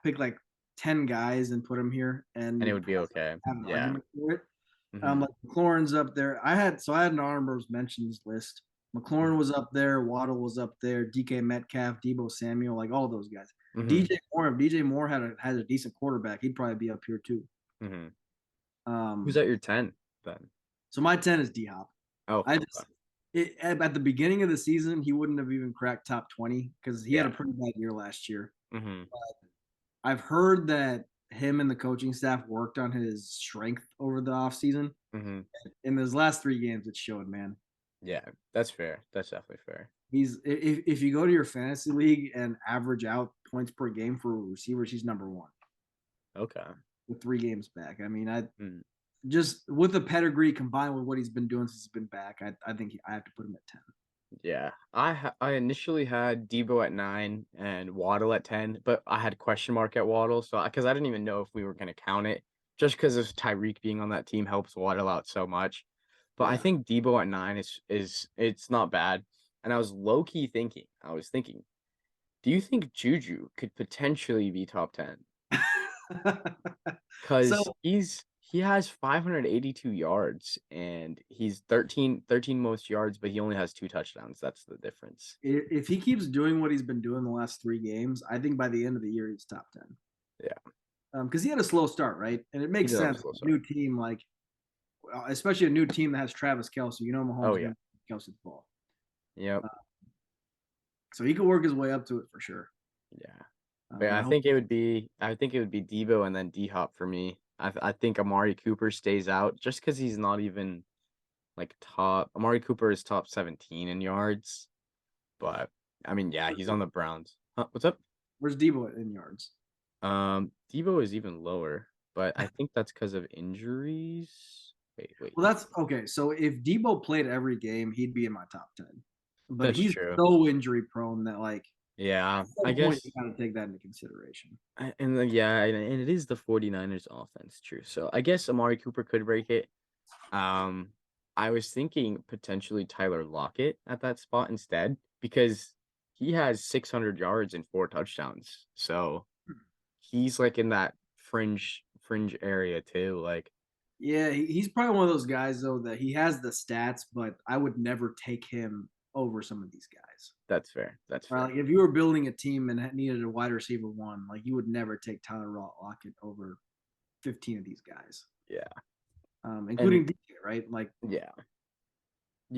pick like 10 guys and put them here And it and would be okay. have an Yeah. argument for it. Hmm. Like McLaurin's up there. I had an honorable mentions list. McLaurin was up there. Waddle was up there. DK Metcalf, Debo Samuel, like all those guys. Hmm. DJ Moore. If DJ Moore had a decent quarterback, he'd probably be up here too. Hmm. Who's Um, at your 10 then? so my 10 is D Hop. Oh, I okay. just at the beginning of the season, he wouldn't have even cracked top 20 because he had Yeah. a pretty bad year last year. Hmm. I've heard that him and the coaching staff worked on his strength over the offseason. Hmm. In those last 3 games, it showed, man. Yeah, that's fair. That's definitely fair. He's if you go to your fantasy league and average out points per game for receivers, he's number one Okay. with 3 games back. I mean, I Mm. just with the pedigree combined with what he's been doing since he's been back, I think I have to put him at 10. Yeah, I initially had Debo at 9 and Waddle at 10, but I had question mark at Waddle, so because I didn't even know if we were gonna count it, just because of Tyreek being on that team helps Waddle out so much. But I Yeah. think Debo at 9 is it's not bad, and I was low key thinking, do you think Juju could potentially be top 10? So Because he has 582 yards and he's thirteen most yards, but he only has 2 touchdowns. That's the difference. if he keeps doing what he's been doing the last 3 games, I think by the end of the year he's top 10. Yeah, Because he had a slow start, right? And it he makes did have a sense. slow start. New team, like especially a new team that has Travis Kelsey. You know, Mahomes Oh is yeah. going to Kelsey's ball, Yep. uh, so he could work his way up to it for sure. Yeah. But And I I hope. think it would be Debo and then D Hop for me. I think Amari Cooper stays out just because he's not even like top. Amari Cooper is top 17 in yards, but I mean, yeah, he's on the Browns. Huh, what's up? Where's Debo in yards? Debo is even lower, but I think that's because of injuries. Wait. Well, that's okay. So if Debo played every game, he'd be in my top 10. But That's he's true. so injury prone that like Yeah, at I some point guess. you got to take that into consideration. And then, yeah, and it is the 49ers offense, true. So I guess Amari Cooper could break it. Um, I was thinking potentially Tyler Lockett at that spot instead because he has 600 yards and 4 touchdowns. So he's like in that fringe area too. Like, Yeah, he's probably one of those guys though that he has the stats, but I would never take him over some of these guys. That's fair. That's fair. Right? Like if you were building a team and needed a wide receiver one, like you would never take Tyler Lockett over 15 of these guys. Yeah. Including DK, right? Like, yeah.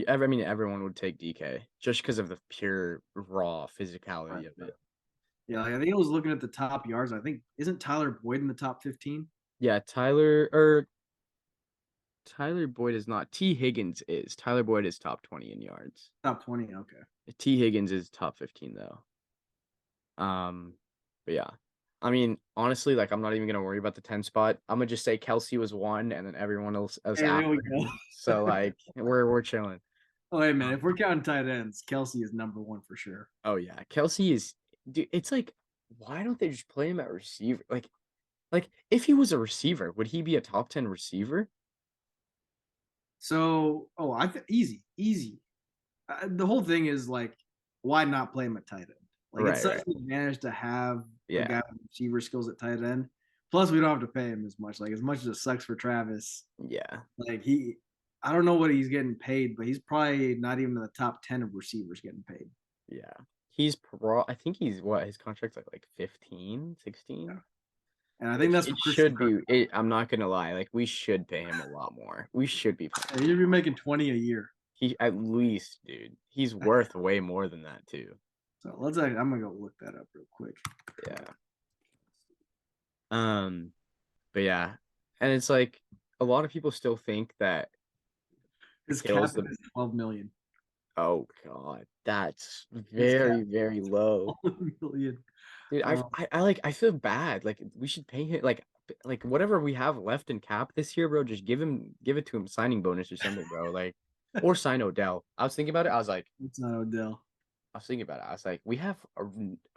I mean, everyone would take DK just because of the pure raw physicality of it. Yeah, like I think I was looking at the top yards. I think isn't Tyler Boyd in the top 15? Yeah, Tyler Boyd is not. T. Higgins is. Tyler Boyd is top 20 in yards. Top 20, okay. T. Higgins is top 15 though. But yeah. I mean, honestly, like I'm not even gonna worry about the 10 spot. I'm gonna just say Kelsey was 1 and then everyone else is Hey, there we after. go. So like we're chilling. Oh, hey man, if we're counting tight ends, Kelsey is number 1 for sure. Oh yeah. Kelsey is dude, it's like why don't they just play him at receiver? Like if he was a receiver, would he be a top 10 receiver? So, easy. The whole thing is like, why not play him at tight end? Like it's such an advantage to have a guy with receiver skills at tight end. Plus, we don't have to pay him as much. Like as much as it sucks for Travis. Yeah. Like I don't know what he's getting paid, but he's probably not even in the top 10 of receivers getting paid. Yeah. I think he's his contract's like 15, 16. Yeah. And I think that's it should be. I'm not gonna lie. Like we should pay him a lot more. We should be paying. He should be making 20 a year. He at least, dude. He's worth way more than that too. So I'm gonna go look that up real quick. Yeah. But yeah, and it's like a lot of people still think that his cap is 12 million. Oh god, that's very low. 12 million. Dude, I feel bad. Like we should pay him like whatever we have left in cap this year, bro. Just give it to him signing bonus or something, bro. Like or sign Odell. I was thinking about it. I was like, it's not Odell. I was thinking about it. I was like, we have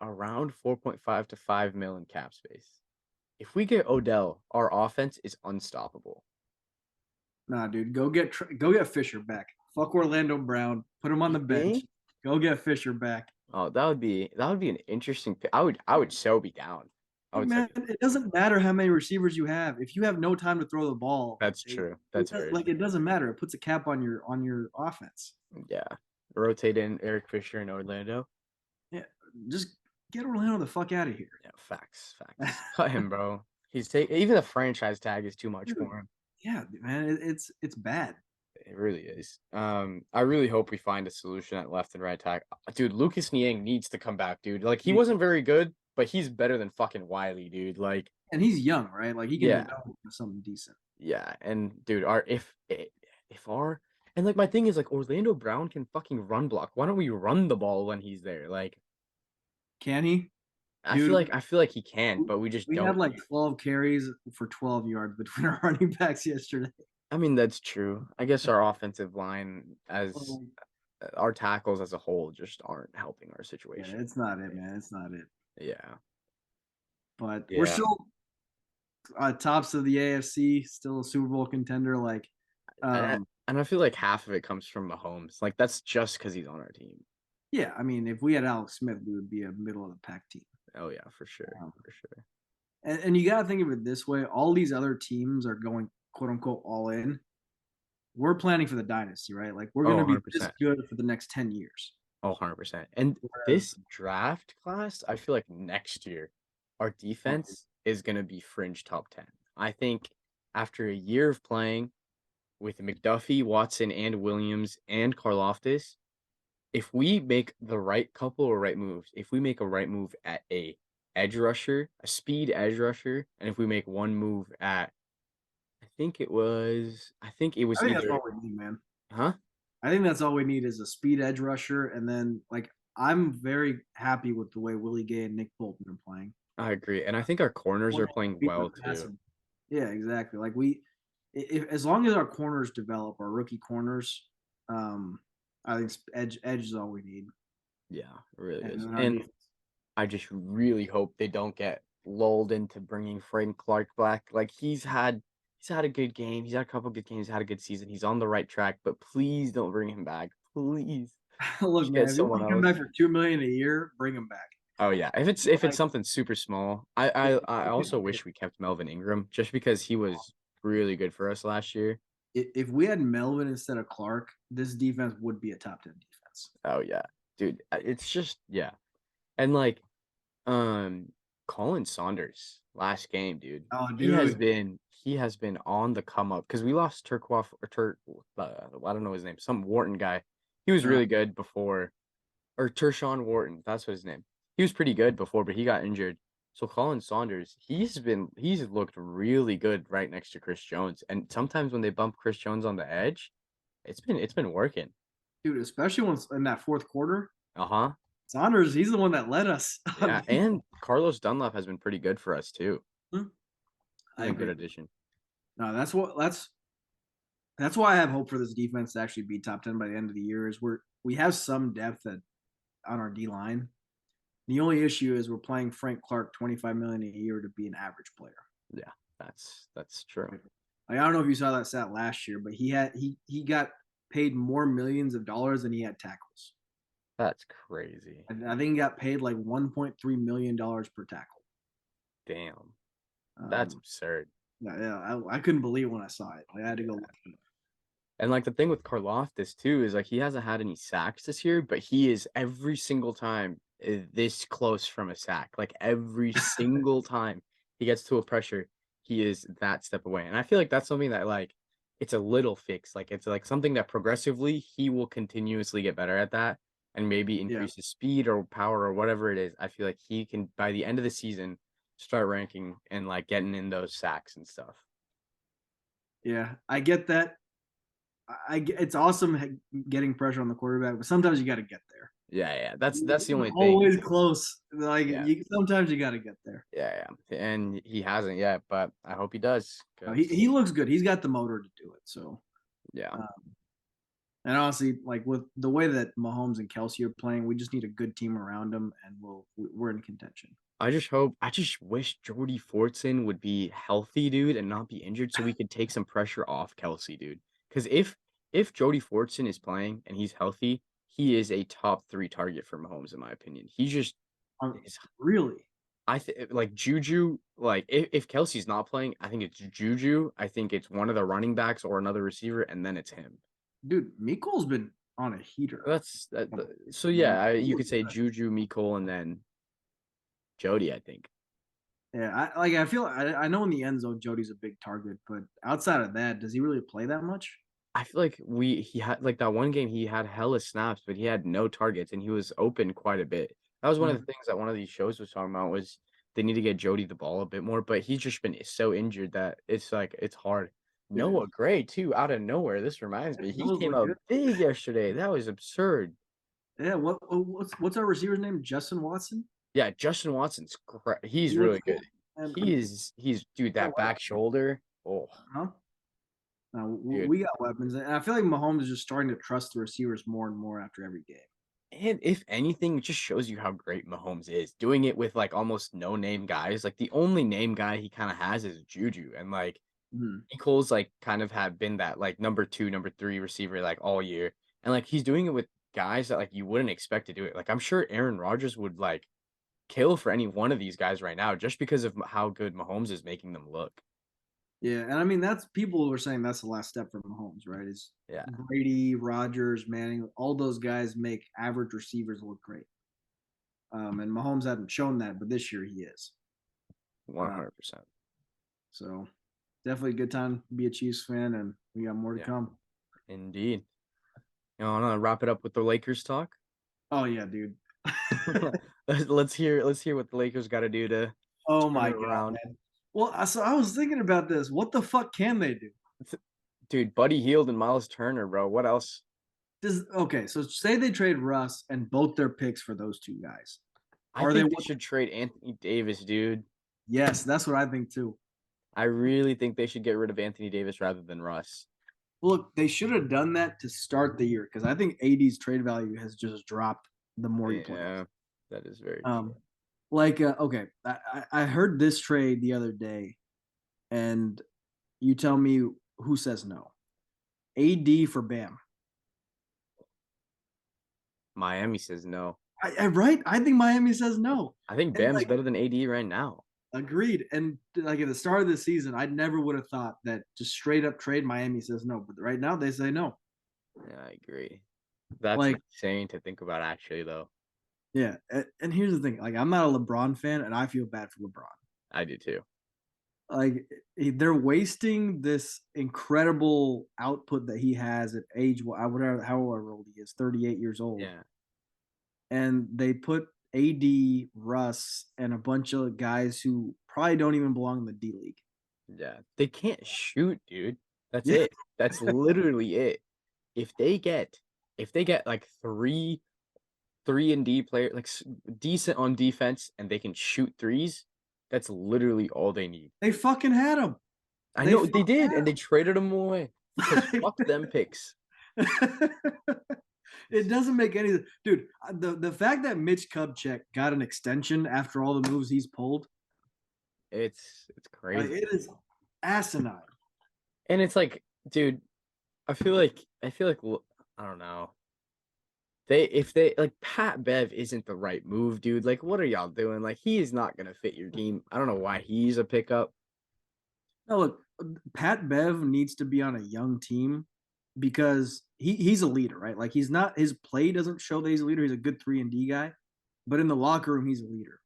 around 4.5 to 5 million cap space. If we get Odell, our offense is unstoppable. Nah, dude, go get Fisher back. Fuck Orlando Brown. Put him on the bench. Go get Fisher back. Oh, that would be an interesting pick. I would so be down. Man, it doesn't matter how many receivers you have. If you have no time to throw the ball, that's true. That's very like true. It doesn't matter. It puts a cap on your offense. Yeah, rotate in Eric Fisher in Orlando. Yeah, just get Orlando the fuck out of here. Yeah, facts. Cut him, bro. Even the franchise tag is too much for him. Yeah, man, it's bad. It really is. I really hope we find a solution at left and right tackle. Dude, Lucas Niang needs to come back, dude. Like he wasn't very good, but he's better than fucking Wiley, dude. Like, and he's young, right? Like he can develop something decent. Yeah, and dude, and like my thing is like Orlando Brown can fucking run block. Why don't we run the ball when he's there? Like, can he? Dude, I feel like he can, but we don't. We had like 12 carries for 12 yards between our running backs yesterday. I mean, that's true. I guess our offensive line our tackles as a whole just aren't helping our situation. Yeah, it's not it, man. It's not it. Yeah. But we're still tops of the AFC, still a Super Bowl contender. Like, and I feel like half of it comes from Mahomes. Like that's just because he's on our team. Yeah, I mean, if we had Alex Smith, we would be a middle of the pack team. Oh yeah, for sure, for sure. And you gotta think of it this way: all these other teams are going "quote unquote" all in. We're planning for the dynasty, right? Like we're gonna be this good for the next 10 years. Oh, 100%. And this draft class, I feel like next year, our defense is gonna be fringe top 10. I think after a year of playing with McDuffie, Watson, and Williams and Karlaftis, if we make the right couple of right moves, if we make a right move at a speed edge rusher, and if we make one move at, I think it was either. That's all we need, man. Huh? I think that's all we need is a speed edge rusher, and then like I'm very happy with the way Willie Gay and Nick Bolton are playing. I agree, and I think our corners are playing well too. Yeah, exactly. Like as long as our corners develop, our rookie corners, I think edge is all we need. Yeah, it really is. And I just really hope they don't get lulled into bringing Frank Clark back. Like he's had a good game. He's had a couple good games. Had a good season. He's on the right track. But please don't bring him back. Please. Look, man, if you want to come back for $2 million a year, bring him back. Oh yeah, if it's something super small. I also wish we kept Melvin Ingram just because he was really good for us last year. If we had Melvin instead of Clark, this defense would be a top 10 defense. nuts. Oh yeah, dude. It's just yeah, and like Colin Saunders last game, dude. Oh, He has dude. been on the come up because we lost Turkwoff or I don't know his name, some Wharton guy. He was Uh, really good before, or Tershawn Wharton, that's what his name. He was pretty good before, but he got injured. So Colin Saunders, he's looked really good right next to Chris Jones. And sometimes when they bump Chris Jones on the edge, it's been working. dude, especially once in that fourth quarter, Uh-huh. Saunders, he's the one that led us. Yeah, and Carlos Dunlap has been pretty good for us too. He's I been a good agree. addition. No, that's why I have hope for this defense to actually be top 10 by the end of the year. Is we have some depth on our D line. The only issue is we're playing Frank Clark $25 million a year to be an average player. Yeah, that's true. Like, I don't know if you saw that stat last year, but he got paid more millions of dollars than he had tackles. That's crazy. And I think he got paid like $1.3 million per tackle. Damn. That's Um, absurd. yeah, I couldn't believe when I saw it. Like, I had to go look it up. And like the thing with Karlaftis too is like he hasn't had any sacks this year, but he is every single time this close from a sack. Like every single time he gets to a pressure, he is that step away. And I feel like that's something that like it's a little fix. Like it's like something that progressively he will continuously get better at that and maybe Yeah, increase his speed or power or whatever it is. I feel like he can by the end of the season start ranking and like getting in those sacks and stuff. yeah, I get that. It's awesome getting pressure on the quarterback, but sometimes you got to get there. Yeah, yeah. That's the You're only thing. always close. Like Yeah. sometimes you got to get there. Yeah, yeah, and he hasn't yet, but I hope he does. No, Cause he looks good. He's got the motor to do it. So, yeah, um, and honestly, like with the way that Mahomes and Kelsey are playing, we just need a good team around them, and we're in contention. I just wish Jordy Fortson would be healthy, dude, and not be injured, so we could take some pressure off Kelsey, dude. Because if Jordy Fortson is playing and he's healthy, he is a top 3 target for Mahomes, in my opinion. He just is. Really, I think like Juju, like if Kelsey's not playing, I think it's Juju. I think it's one of the running backs or another receiver, and then it's him. dude, Miko's been on a heater. That's that. So yeah, you could say Juju, Mecole, and then Jody, I think. Yeah, I feel I know in the end zone Jody's a big target, but outside of that, does he really play that much? I feel like he had like that one game he had hella snaps, but he had no targets and he was open quite a bit. That was one of the Mhm. things that one of these shows was talking about was they need to get Jody the ball a bit more, but he's just been so injured that it's like it's hard. Yeah, Noah Gray too, out of nowhere. This reminds me, he those came look out good. big yesterday. That was absurd. Yeah, what's our receiver's name? Justin Watson. Yeah, Justin Watson's he's He looks really good. good. And He's dude that back shoulder. Oh, huh? dude. We got weapons, and I feel like Mahomes is just starting to trust the receivers more and more after every game. And if anything, it just shows you how great Mahomes is doing it with like almost no name guys. Like the only name guy he kind of has is Juju, and like Mhm. Nicole's like kind of have been that like number 2, number 3 receiver like all year, and like he's doing it with guys that like you wouldn't expect to do it. Like I'm sure Aaron Rodgers would like kill for any one of these guys right now just because of how good Mahomes is making them look. Yeah, and I mean that's people were saying that's the last step for Mahomes, right? Is Yeah, Brady, Rodgers, Manning, all those guys make average receivers look great. And Mahomes hasn't shown that, but this year he is. Uh, 100%. so definitely a good time to be a Chiefs fan, and we got more to Yeah, come. indeed. You know, I want to wrap it up with the Lakers talk. Oh yeah, dude. Let's hear what the Lakers got to do to Oh turn my it god, around. man. Well, so I was thinking about this. What the fuck can they do? Dude, Buddy Hield and Miles Turner, bro. What else? Okay, so say they trade Russ and both their picks for those two guys. I Are they think they should trade Anthony Davis, dude. Yes, that's what I think too. I really think they should get rid of Anthony Davis rather than Russ. Look, they should have done that to start the year because I think AD's trade value has just dropped the more he plays. Yeah, that is very true. Um, okay, I heard this trade the other day, and you tell me who says no. AD for Bam. Miami says no. Right? I think Miami says no. I think And Bam's better than AD right now. agreed. And like at the start of the season, I never would have thought that just straight up trade Miami says no. But right now they say no. Yeah, I agree. That's Like, insane to think about, actually, though. yeah. And here's the thing: like, I'm not a LeBron fan, and I feel bad for LeBron. I do too. Like, they're wasting this incredible output that he has at age whatever, however old he is, 38 years old, Yeah. and they put AD, Russ, and a bunch of guys who probably don't even belong in the D League. Yeah. They can't shoot, dude. That's Yeah, it. That's literally it. If they get like three and D player like decent on defense and they can shoot threes, that's literally all they need. they fucking had him. I They know they fucking did, had and they traded them away because fuck them picks. It doesn't make any dude. The fact that Mitch Kupchak got an extension after all the moves he's pulled, It's crazy. it is asinine. And it's like, dude, I feel like I don't know. If they like Pat Bev isn't the right move, dude. Like, what are y'all doing? Like, he is not gonna fit your team. I don't know why he's a pickup. No, look, Pat Bev needs to be on a young team because he's a leader, right? Like, he's not, his play doesn't show that he's a leader. He's a good 3-and-D guy, but in the locker room, he's a leader.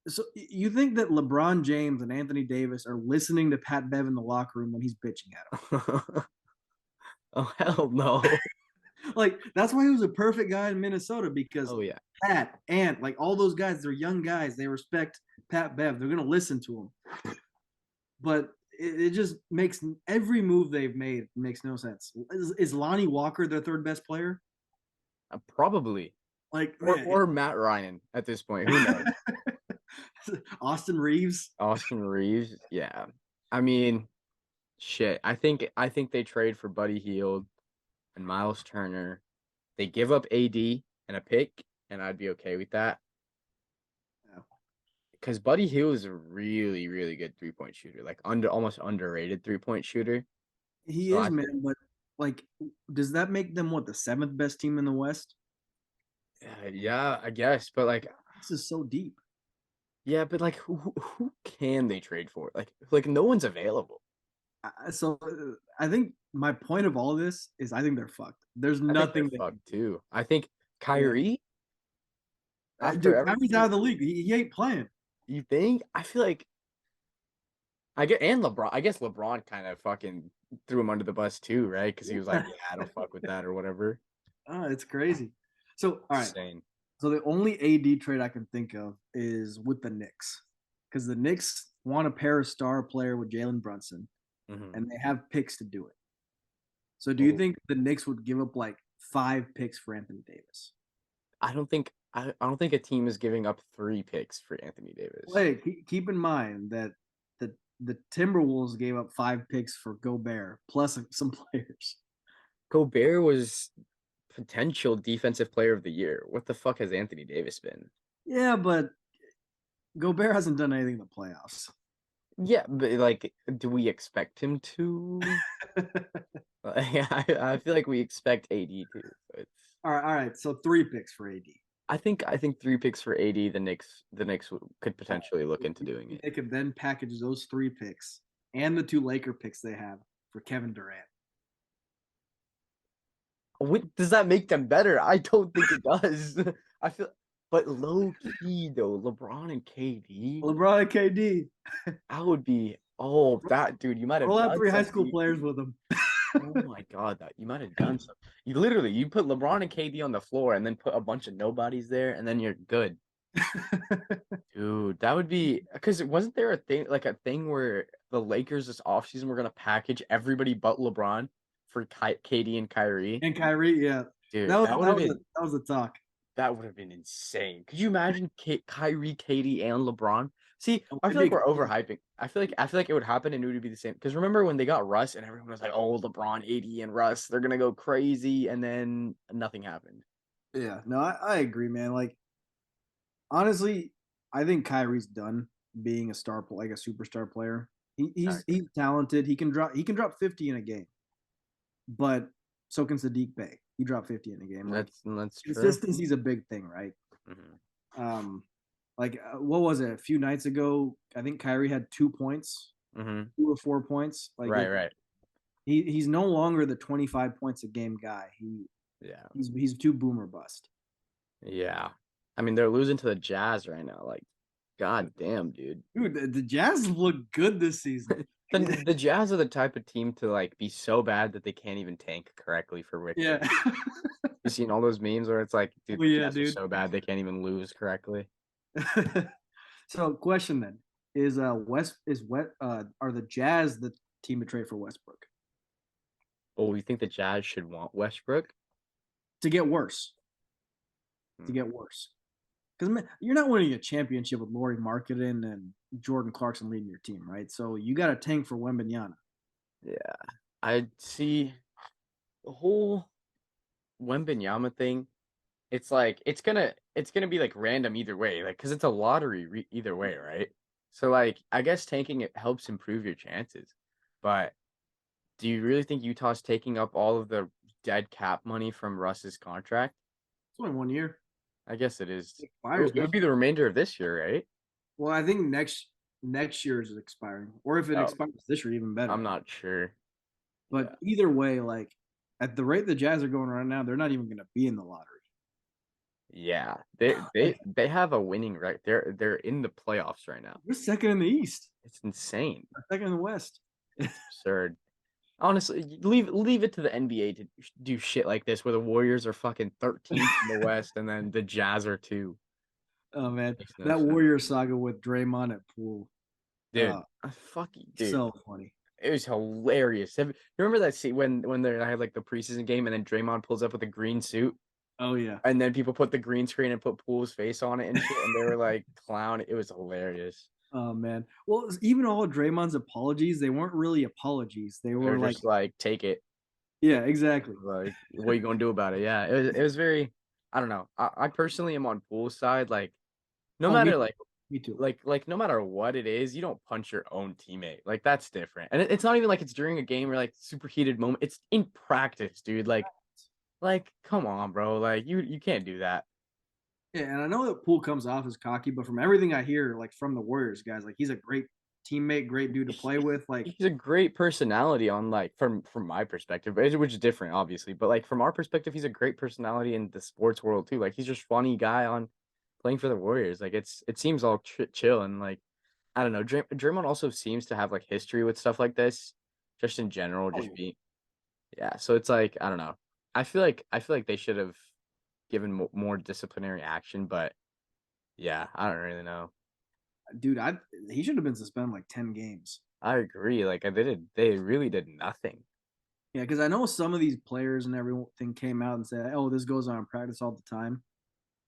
So you think that LeBron James and Anthony Davis are listening to Pat Bev in the locker room when he's bitching at Oh hell no. him? Like, that's why he was a perfect guy in Minnesota, because Oh yeah. Pat, Ant, like, all those guys, they're young guys. They respect Pat Bev. They're gonna listen to him. But it just makes every move they've made makes no sense. Is Lonnie Walker their third best player? Probably. Like, Or man, or Matt Ryan at this point. Who knows? Austin Reeves. Austin Reeves. Yeah. I mean, shit. I think they trade for Buddy Hield and Miles Turner. They give up AD and a pick, and I'd be okay with that. Because Buddy Hield is a really, really good 3-point shooter, like almost underrated 3-point shooter. He So is, man. But like, does that make them what, the seventh best team in the West? yeah, I guess, but like, This is so deep. yeah, but like, who can they trade for? Like no one's available. So I think my point of all of this is I think they're fucked. There's I think they're nothing they can fucked too. I think do. Kyrie, Yeah. after Dude, Kyrie's everything, out of the league. He ain't playing. you think? I feel like I get and LeBron. I guess LeBron kind of fucking threw him under the bus too, right? Because he was like, "Yeah, I don't fuck with that" or whatever. It's crazy. So, all right. Insane. So the only AD trade I can think of is with the Knicks, because the Knicks want to pair a star player with Jalen Brunson, Hmm. and they have picks to do it. So do you Oh, think the Knicks would give up like 5 picks for Anthony Davis? I don't think a team is giving up 3 picks for Anthony Davis. Hey, keep in mind that the Timberwolves gave up 5 picks for Gobert plus some players. Gobert was potential defensive player of the year. What the fuck has Anthony Davis been? Yeah, but Gobert hasn't done anything in the playoffs. Yeah, but like, do we expect him to? I feel like we expect AD to. But All right. So 3 picks for AD. I think 3 picks for AD. The Knicks could potentially look into doing it. They could then package those 3 picks and the 2 Laker picks they have for Kevin Durant. Does that make them better? I don't think it does. I feel, but low key though, LeBron and KD, LeBron and KD. that would be that dude. You might have We'll have done 3 high school something. players with them. Oh my god, that you might have done something. You put LeBron and KD on the floor and then put a bunch of nobodies there, and then you're good. Dude, that would be because wasn't there a thing where the Lakers this offseason were gonna package everybody but LeBron for KD and Kyrie? And Kyrie, yeah, Dude, that would have been that was the talk. that would have been insane. Could you imagine Kyrie, KD, and LeBron? See, I It'd feel like be we're overhyping. I feel like it would happen and it would be the same. Because remember when they got Russ and everyone was like, "Oh, LeBron, AD, and Russ, they're gonna go crazy," and then nothing happened. Yeah, no, I agree, man. Like, honestly, I think Kyrie's done being a star, like a superstar player. He's talented. He can drop 50 in a game, but so can Sadiq Bey. He dropped 50 in a game. Like, That's true. consistency's a big thing, right? Hmm. Like, what was it? A few nights ago, I think Kyrie had 2 points, Hmm. 2 or 4 points. Like, Right. he's no longer the 25 points a game guy. Yeah. He's too boomer bust. Yeah. I mean, they're losing to the Jazz right now. Like, god damn, dude. Dude, the Jazz look good this season. The Jazz are the type of team to like be so bad that they can't even tank correctly for Rick Yeah. Barry. You seen all those memes where it's like, dude, Oh the yeah, Jazz are dude. so bad they can't even lose correctly. So, question then is are the Jazz the team to trade for Westbrook Oh, you think the Jazz should want Westbrook? to get worse? To Hmm. get worse, because you're not winning a championship with Laurie Marketing and Jordan Clarkson leading your team, right? So you got to tank for Wembanyama. Yeah. I see the whole Wembanyama thing. It's like it's gonna be like random either way, like because it's a lottery either way, right? So like I guess tanking it helps improve your chances, but do you really think Utah's taking up all of the dead cap money from Russ's contract? It's only 1 year. I guess it is. It expires It would be next. the remainder of this year, right? Well, I think next year is expiring, or if it Oh, expires this year, even better. I'm not sure. But Yeah. either way, like at the rate the Jazz are going right now, they're not even going to be in the lottery. Yeah. They have a winning right. They're in the playoffs right now. We're second in the East, It's insane. second in the West. It's absurd. Honestly, leave it to the NBA to do shit like this where the Warriors are fucking 13th in the West and then the Jazz are 2. Oh man, Makes no that sense. Warrior saga with Draymond at pool, Dude, fucking dude. so funny. It was hilarious. You remember that scene when they had like the preseason game and then Draymond pulls up with a green suit Oh yeah. and then people put the green screen and put Pool's face on it and shit and they were like clown. It was hilarious. Oh man. Well, even all of Draymond's apologies, they weren't really apologies. They They're were like, just like, take it. yeah, exactly. Like, what are you gonna do about it? Yeah, it was very. I don't know. I personally am on Pool's side. Like, no Oh, matter like me too. like no matter what it is, you don't punch your own teammate. Like that's different. And it's not even like it's during a game or like super heated moment. It's in practice, dude. Like come on, bro. Like you can't do that. Yeah, and I know that Poole comes off as cocky, but from everything I hear, like from the Warriors guys, like he's a great teammate, great dude to play with. Like, He's a great personality on like from my perspective, which is different, obviously. But like from our perspective, he's a great personality in the sports world too. Like he's just funny guy on playing for the Warriors. Like it seems all chill and like I don't know. Draymond also seems to have like history with stuff like this, just in general, oh just yeah, being yeah. So it's like I don't know. I feel like they should have given more disciplinary action, but yeah, I don't really know. dude, he should have been suspended like 10 games. I agree. Like they really did nothing. Yeah, because I know some of these players and everything came out and said, "Oh, this goes on in practice all the time."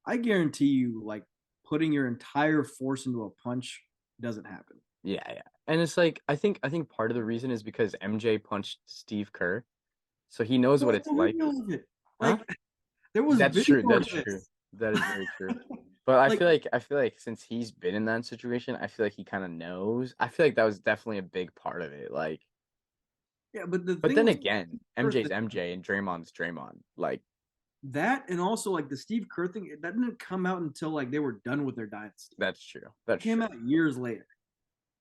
I guarantee you, like putting your entire force into a punch doesn't happen. Yeah, yeah. And it's like I think part of the reason is because MJ punched Steve Kerr, so he knows There what was it's no like. video of it. Huh? Like there was That's video true. of That's true. this. That is very true. But I Like, feel like since he's been in that situation, I feel like he kind of knows. I feel like that was definitely a big part of it. Like, yeah, but the but thing then with again, Kerr MJ's thing, MJ and Draymond's Draymond. Like, that and also like the Steve Kerr thing, that didn't come out until like they were done with their dynasty. that's true. It That's came true out years later.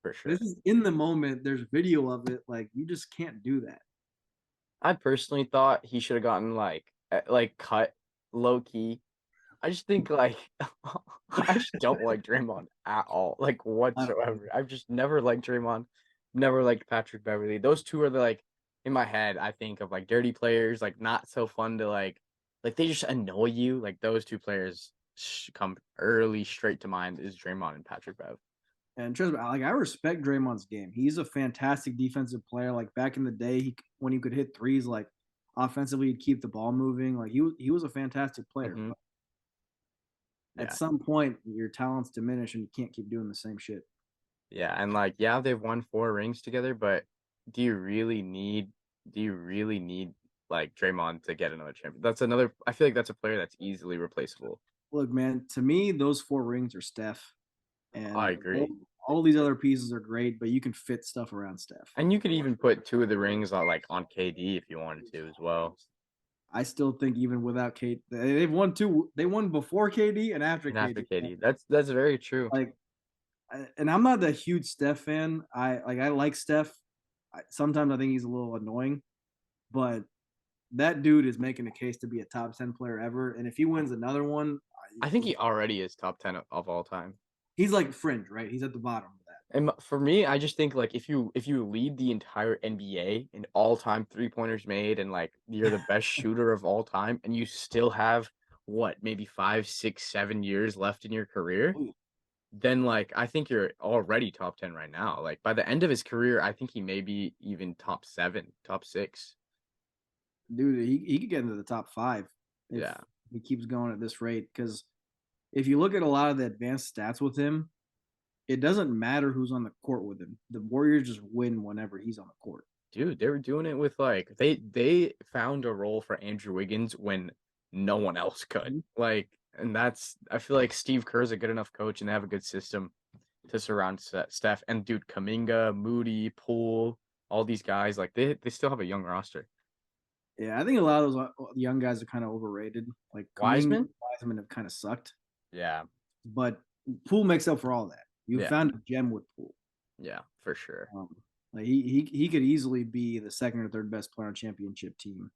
for This sure. is in the moment. There's video of it. Like you just can't do that. I personally thought he should have gotten like cut low key. I just think like I just don't like Draymond at all, like I don't. whatsoever. I've just never liked Draymond, never liked Patrick Beverly. Those two are the like in my head. I think of like dirty players, like not so fun to like they just annoy you. Like those two players come early straight to mind is Draymond and Patrick Bev. And trust me, like I respect Draymond's game. He's a fantastic defensive player. Like back in the day, when he could hit threes, like offensively, he'd keep the ball moving. Like he was a fantastic player. Hmm. But at Yeah, some point, your talents diminish and you can't keep doing the same shit. yeah, and like yeah, they've won 4 rings together, but do you really need do you really need like Draymond to get another champion? That's another. I feel like that's a player that's easily replaceable. Look, man, to me, those 4 rings are Steph, I and agree. all these other pieces are great, but you can fit stuff around Steph. And you could even put 2 of the rings on like on KD if you wanted to as well. I still think even without Kate, they've won two. They won before KD and after And after KD. KD. That's very true. Like, and I'm not a huge Steph fan. I like Steph. Sometimes I think he's a little annoying, but that dude is making a case to be a top 10 player ever. And if he wins another one, I think he already is top 10 of all time. he's like fringe, right? He's at the bottom of that. And for me, I just think like if you lead the entire NBA in all-time three-pointers made and like you're the best shooter of all time and you still have what, maybe 5, 6, 7 years left in your career, then like I think you're already top 10 right now. Like by the end of his career, I think he may be even top 7, top 6. Dude, he could get into the top 5 if Yeah. he keeps going at this rate. Because if you look at a lot of the advanced stats with him, it doesn't matter who's on the court with him. The Warriors just win whenever he's on the court. Dude, they were doing it with like they found a role for Andrew Wiggins when no one else could. Like, and that's I feel like Steve Kerr's a good enough coach and they have a good system to surround Steph. And dude, Kuminga, Moody, Poole, all these guys, like they still have a young roster. Yeah, I think a lot of those young guys are kind of overrated. Like Wiseman? Wiseman have kind of sucked. Yeah. But Poole makes up for all that. You found a gem with Poole. Yeah, for sure. Like he could easily be the second or third best player on championship team.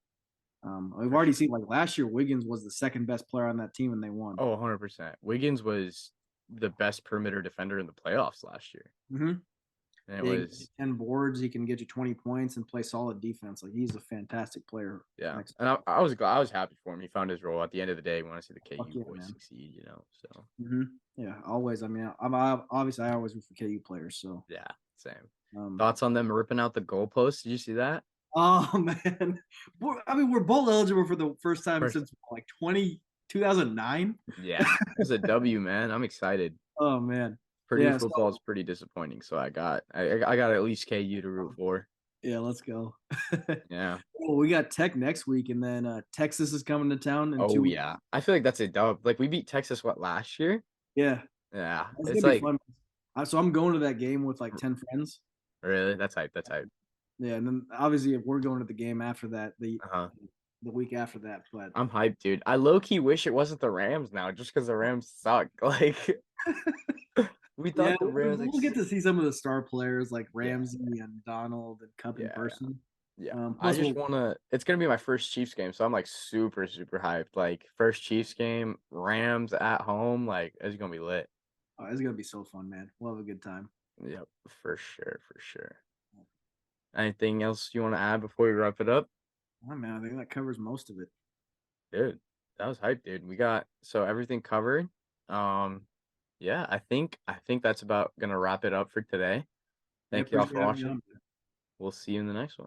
We've already seen like last year Wiggins was the second best player on that team and they won. Oh, 100%. Wiggins was the best perimeter defender in the playoffs last year. Mm-hmm. And it was 10 boards. He can get you 20 points and play solid defense. Like he's a fantastic player. Yeah, and I was glad. I was happy for him. He found his role. At the end of the day, we want to see the KU boys succeed. You know, so. Yeah, always. I mean, I'm obviously I always root for KU players. So yeah, same. Thoughts on them ripping out the goalposts? Did you see that? Oh man, we're bowl eligible for the first time since like 2009. Yeah, it's a W, man. I'm excited. Oh man, Purdue football is pretty disappointing, so I got at least KU to root for. Yeah, let's go. Yeah. Well, we got Tech next week, and then Texas is coming to town. In 2 weeks. Yeah, I feel like that's a dub. Like we beat Texas last year? Yeah. Yeah, it's like fun. So I'm going to that game with like 10 friends. Really? That's hype. That's hype. Yeah, and then obviously if we're going to the game after that, the week after that. But I'm hyped, dude. I low key wish it wasn't the Rams now, just because the Rams suck. Like we thought the Rams. We'll get to see some of the star players like Ramsey and Donald and Cup in person. Yeah, I just wanna. It's gonna be my first Chiefs game, so I'm like super hyped. Like first Chiefs game, Rams at home. Like it's gonna be lit. Oh, it's gonna be so fun, man. We'll have a good time. Yep, for sure. Anything else you want to add before we wrap it up? Oh man, I think that covers most of it. Dude, that was hype, dude. We got everything covered. Yeah, I think that's about gonna wrap it up for today. Thank you all for watching. We'll see you in the next one.